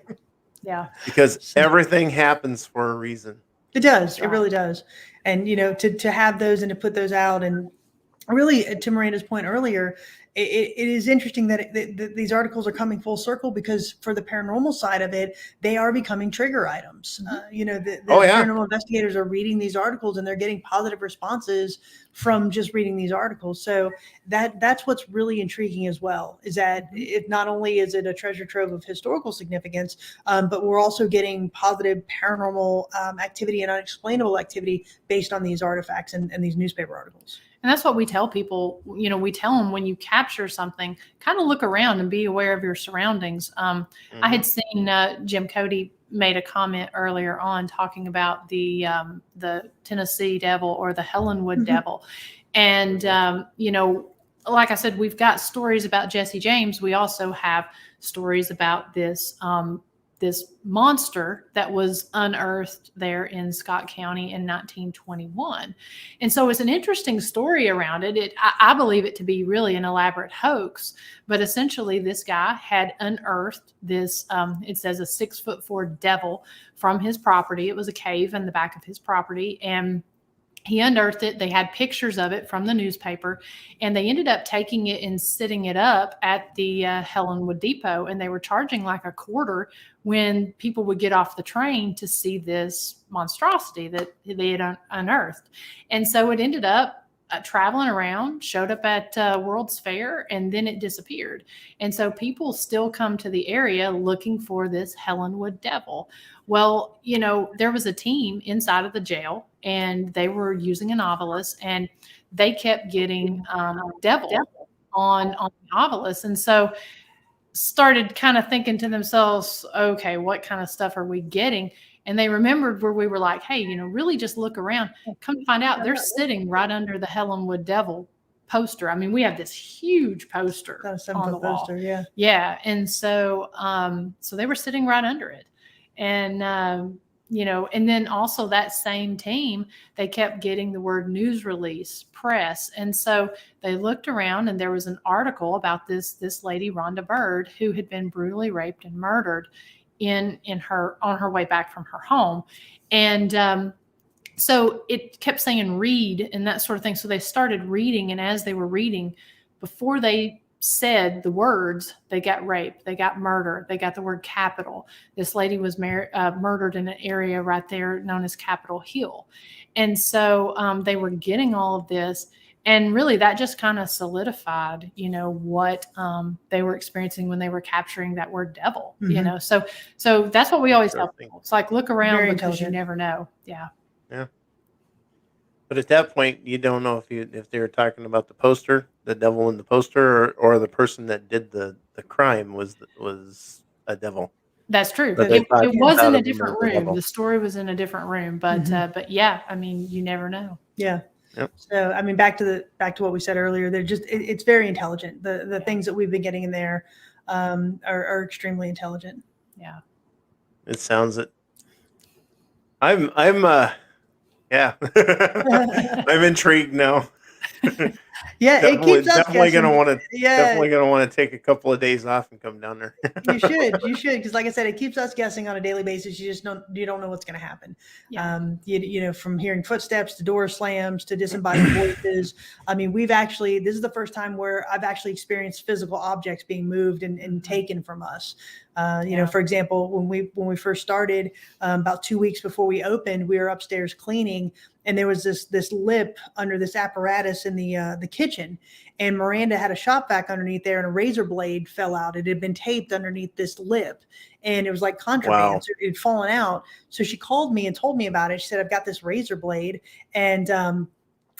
yeah. because everything happens for a reason. It does. It Right. really does. And, to have those and to put those out, and really, to Miranda's point earlier, it is interesting that these articles are coming full circle, because for the paranormal side of it, they are becoming trigger items. The paranormal investigators are reading these articles, and they're getting positive responses from just reading these articles. So that's what's really intriguing as well, is that it not only is it a treasure trove of historical significance, but we're also getting positive paranormal activity and unexplainable activity based on these artifacts and these newspaper articles. And that's what we tell people. We tell them, when you capture something, kind of look around and be aware of your surroundings. I had seen Jim Cody made a comment earlier on talking about the Tennessee devil, or the Helenwood devil. And, like I said, we've got stories about Jesse James. We also have stories about this monster that was unearthed there in Scott County in 1921. And so it's an interesting story around it. I believe it to be really an elaborate hoax, but essentially this guy had unearthed this, it says a 6'4" devil from his property. It was a cave in the back of his property, and he unearthed it. They had pictures of it from the newspaper, and they ended up taking it and sitting it up at the Helenwood Depot, and they were charging like $0.25 when people would get off the train to see this monstrosity that they had unearthed. And so it ended up traveling around, showed up at World's Fair, and then it disappeared. And so people still come to the area looking for this Helenwood devil. Well, there was a team inside of the jail, and they were using an obelisk, and they kept getting devil on the obelisk. And so started kind of thinking to themselves, okay, what kind of stuff are we getting? And they remembered where we were like, hey, really just look around. Come to find out, they're sitting right under the Helenwood Devil poster. I mean, we have this huge poster About a on the 7-foot wall. poster, yeah. Yeah. And so, so they were sitting right under it. And, and then also that same team, they kept getting the word news release, press. And so they looked around and there was an article about this lady, Rhonda Byrd, who had been brutally raped and murdered on her way back from her home. And, so it kept saying read and that sort of thing. So they started reading. And as they were reading, before they said the words, they got raped, they got murder, they got the word Capitol. This lady was murdered in an area right there known as Capitol Hill. And so they were getting all of this. And really that just kind of solidified, what they were experiencing when they were capturing that word devil, So that's what we always tell people. It's like, look around Very because you intelligent. never know. Yeah. Yeah. But at that point, you don't know if they were talking about the poster, the devil in the poster, or the person that did the crime was a devil. That's true. But they It thought was in of a him different as the room. devil. The story was in a different room, but yeah, I mean, you never know. Yeah. Yep. So, I mean, back to what we said earlier, they're just, it's very intelligent. The things that we've been getting in there are extremely intelligent. Yeah. It sounds it. I'm yeah. I'm intrigued now. Yeah, it keeps us definitely guessing. gonna want to Yeah, definitely gonna want to take a couple of days off and come down there. you should, because like I said, it keeps us guessing on a daily basis. You don't know what's going to happen. Yeah. From hearing footsteps to door slams to disembodied voices. I mean, this is the first time where I've actually experienced physical objects being moved and taken from us. For example, when we first started, about 2 weeks before we opened, we were upstairs cleaning, and there was this lip under this apparatus in the kitchen, and Miranda had a shop vac underneath there, and a razor blade fell out. It had been taped underneath this lip, and it was like contraband. Wow. So it had fallen out. So she called me and told me about it. She said, I've got this razor blade, and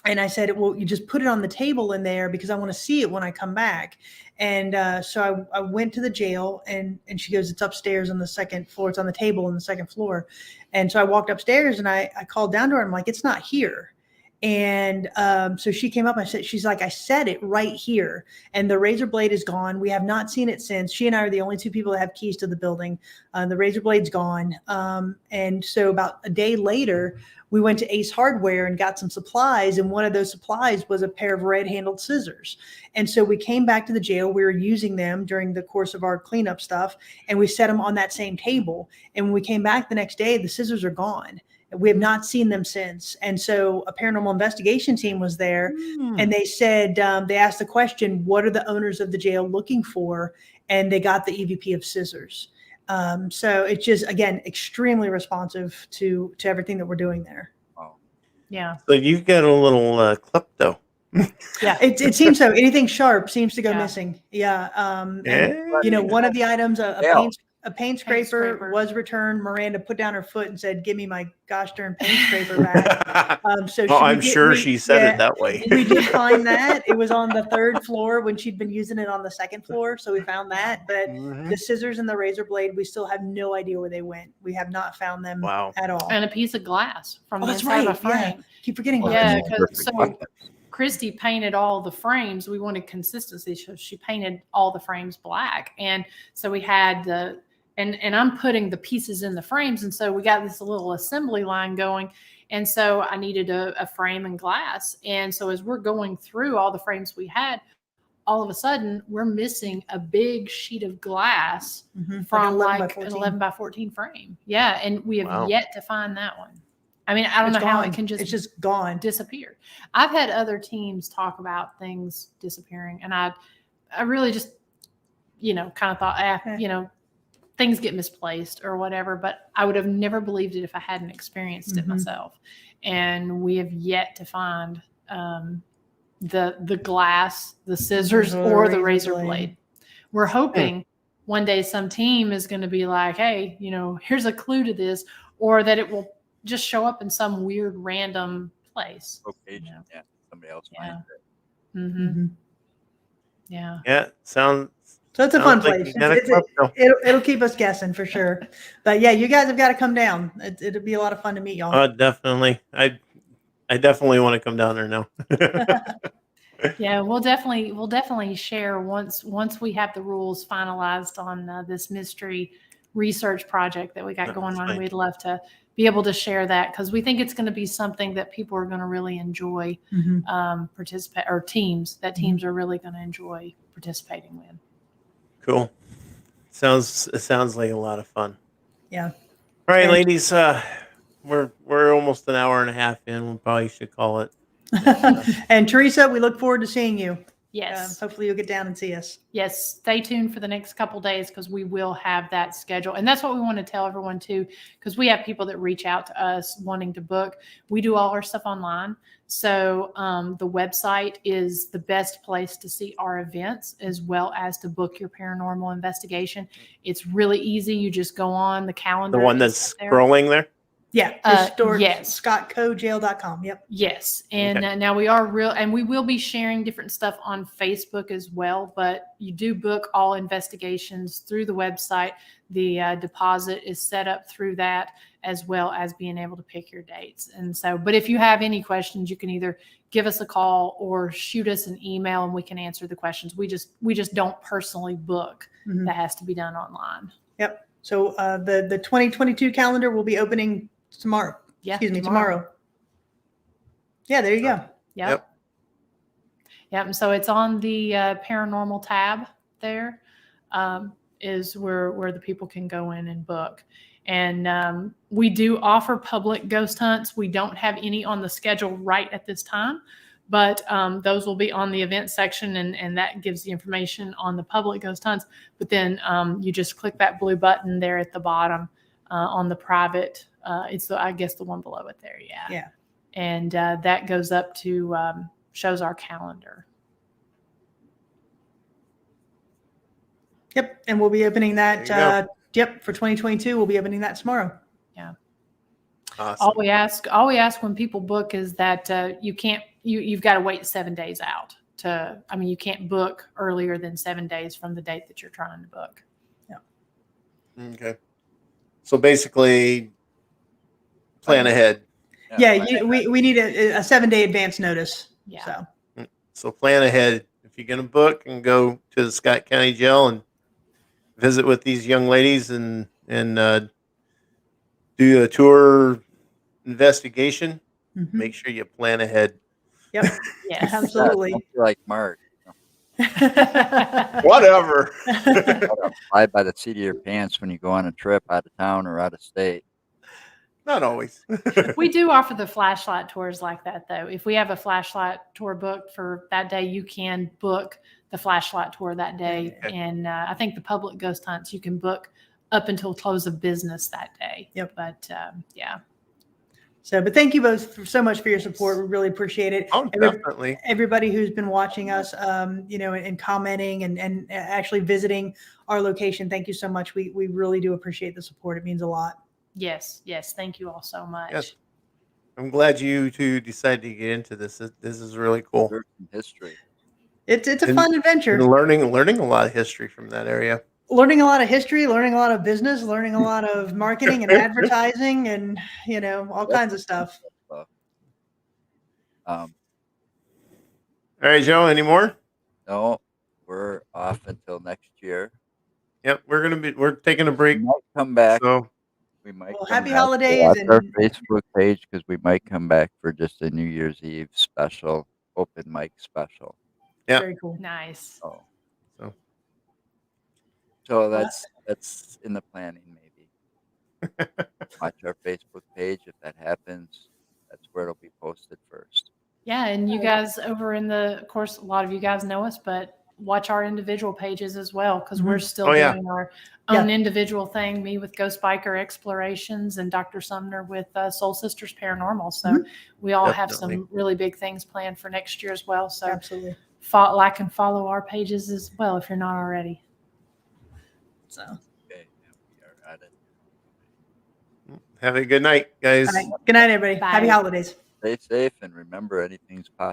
I said, well, you just put it on the table in there because I want to see it when I come back. And so I went to the jail, and she goes, it's upstairs on the second floor. It's on the table on the second floor. And so I walked upstairs, and I called down to her. I'm like, it's not here. And so she came up. She's like, I said it right here. And the razor blade is gone. We have not seen it since. She and I are the only two people that have keys to the building. The razor blade's gone. And so about a day later, we went to Ace Hardware and got some supplies. And one of those supplies was a pair of red-handled scissors. And so we came back to the jail. We were using them during the course of our cleanup stuff, and we set them on that same table. And when we came back the next day, the scissors are gone. We have not seen them since. And so a paranormal investigation team was there, and they said, they asked the question, what are the owners of the jail looking for? And they got the EVP of scissors. So it's just, again, extremely responsive to everything that we're doing there. Wow. Yeah. So you got a little klepto. Yeah. It seems so. Anything sharp seems to go Yeah. missing. Yeah. Yeah. And one of the items, a paint scraper scraper. was returned. Miranda put down her foot and said, give me my gosh darn paint scraper back. I'm sure she said it that way. We did find that. It was on the third floor when she'd been using it on the second floor. So we found that. But the scissors and the razor blade, we still have no idea where they went. We have not found them at all. And a piece of glass from the that's inside right. of a frame. Yeah. Keep forgetting about Yeah, that. because so Kristy painted all the frames. We wanted consistency, so she painted all the frames black, and so we had and I'm putting the pieces in the frames, and so we got this little assembly line going, and so I needed a frame and glass, and so as we're going through all the frames we had, all of a sudden we're missing a big sheet of glass from like an 11 by 14 frame. Yeah, and we have yet to find that one. I mean, I don't know how it can it's just gone, disappear. I've had other teams talk about things disappearing, and I really just, kind of thought, things get misplaced or whatever, but I would have never believed it if I hadn't experienced it myself. And we have yet to find the glass, the scissors, or the razor blade. We're hoping one day some team is going to be like, hey, here's a clue to this, or that it will just show up in some weird random place. Location, somebody else finds it. Mm-hmm. Yeah. Yeah, sounds So it's a Sounds fun like place. you got a club show. It'll keep us guessing for sure. But yeah, you guys have got to come down. It'll be a lot of fun to meet y'all. Definitely. I definitely want to come down there now. Yeah, we'll definitely share once we have the rules finalized on this mystery research project that we got That's going on. fine. We'd love to be able to share that because we think it's going to be something that people are going to really enjoy participate, or teams are really going to enjoy participating in. Cool. It sounds like a lot of fun. Yeah. All right, And- ladies. We're almost an hour and a half in. We probably should call it. And Teresa, we look forward to seeing you. Yes. Hopefully you'll get down and see us. Yes, stay tuned for the next couple days because we will have that schedule. And that's what we want to tell everyone too, because we have people that reach out to us wanting to book. We do all our stuff online. So the website is the best place to see our events as well as to book your paranormal investigation. It's really easy. You just go on the calendar. The one that's scrolling there? Yeah. Yes. ScottCojail.com. Yep. Yes. And Okay. now we will be sharing different stuff on Facebook as well, but you do book all investigations through the website. The deposit is set up through that, as well as being able to pick your dates. And so, but if you have any questions, you can either give us a call or shoot us an email and we can answer the questions. We just don't personally book. Mhm. That has to be done online. Yep. So the 2022 calendar will be opening tomorrow. Yeah. Tomorrow. Yeah, there you go. Yep. And so it's on the paranormal tab there, is where the people can go in and book. And we do offer public ghost hunts. We don't have any on the schedule right at this time, but those will be on the event section, and that gives the information on the public ghost hunts. But then you just click that blue button there at the bottom on the private. It's I guess the one below it there. Yeah. Yeah. And that goes up to shows our calendar. Yep. And we'll be opening that. There you For 2022, we'll be opening that tomorrow. Awesome. All we ask when people book is that you've got to wait 7 days out you can't book earlier than 7 days from the date that you're trying to book. Okay. So basically, plan ahead. Yeah. We need a 7-day advance notice. Yeah. So plan ahead. If you're going to book and go to the Scott County Jail and visit with these young ladies and do a tour investigation, Mhm. make sure you plan ahead. Yep. Yes. Absolutely. Don't be like Mark. Whatever. Fly by the seat of your pants when you go on a trip out of town or out of state. Not always. We do offer the flashlight tours like that, though. If we have a flashlight tour booked for that day, you can book the flashlight tour that day. Okay. And I think the public ghost hunts you can book up until close of business that day. Yep. But yeah. So, but thank you both so much for your support. We really appreciate it. Oh, definitely. Everybody who's been watching us, and commenting and actually visiting our location. Thank you so much. We really do appreciate the support. It means a lot. Yes. Thank you all so much. Yes. I'm glad you two decided to get into this. This is really cool. Learn from history. It's a fun adventure. And learning a lot of history from that area. Learning a lot of history, learning a lot of business, learning a lot of marketing and advertising, and all kinds of stuff. All right, Joe. Any more? No, we're off until next year. Yep, we're taking a break. We might come back. So We might. Well, come happy back. holidays Watch our and- Facebook page because we might come back for just a New Year's Eve special, open mic special. Yeah. Very cool. Nice. So that's in the planning maybe. Watch our Facebook page. If that happens, that's where it'll be posted first. Yeah, and you guys of course, a lot of you guys know us, but watch our individual pages as well because we're still doing our own individual thing. Me with Ghost Biker Explorations and Dr. Sumner with Soul Sisters Paranormal. So we all have some really big things planned for next year as well. So Absolutely. like and follow our pages as well if you're not already. So Okay, we are at it. have a good night, guys. All right. Good night, everybody. Bye. Happy holidays. Stay safe and remember anything's possible.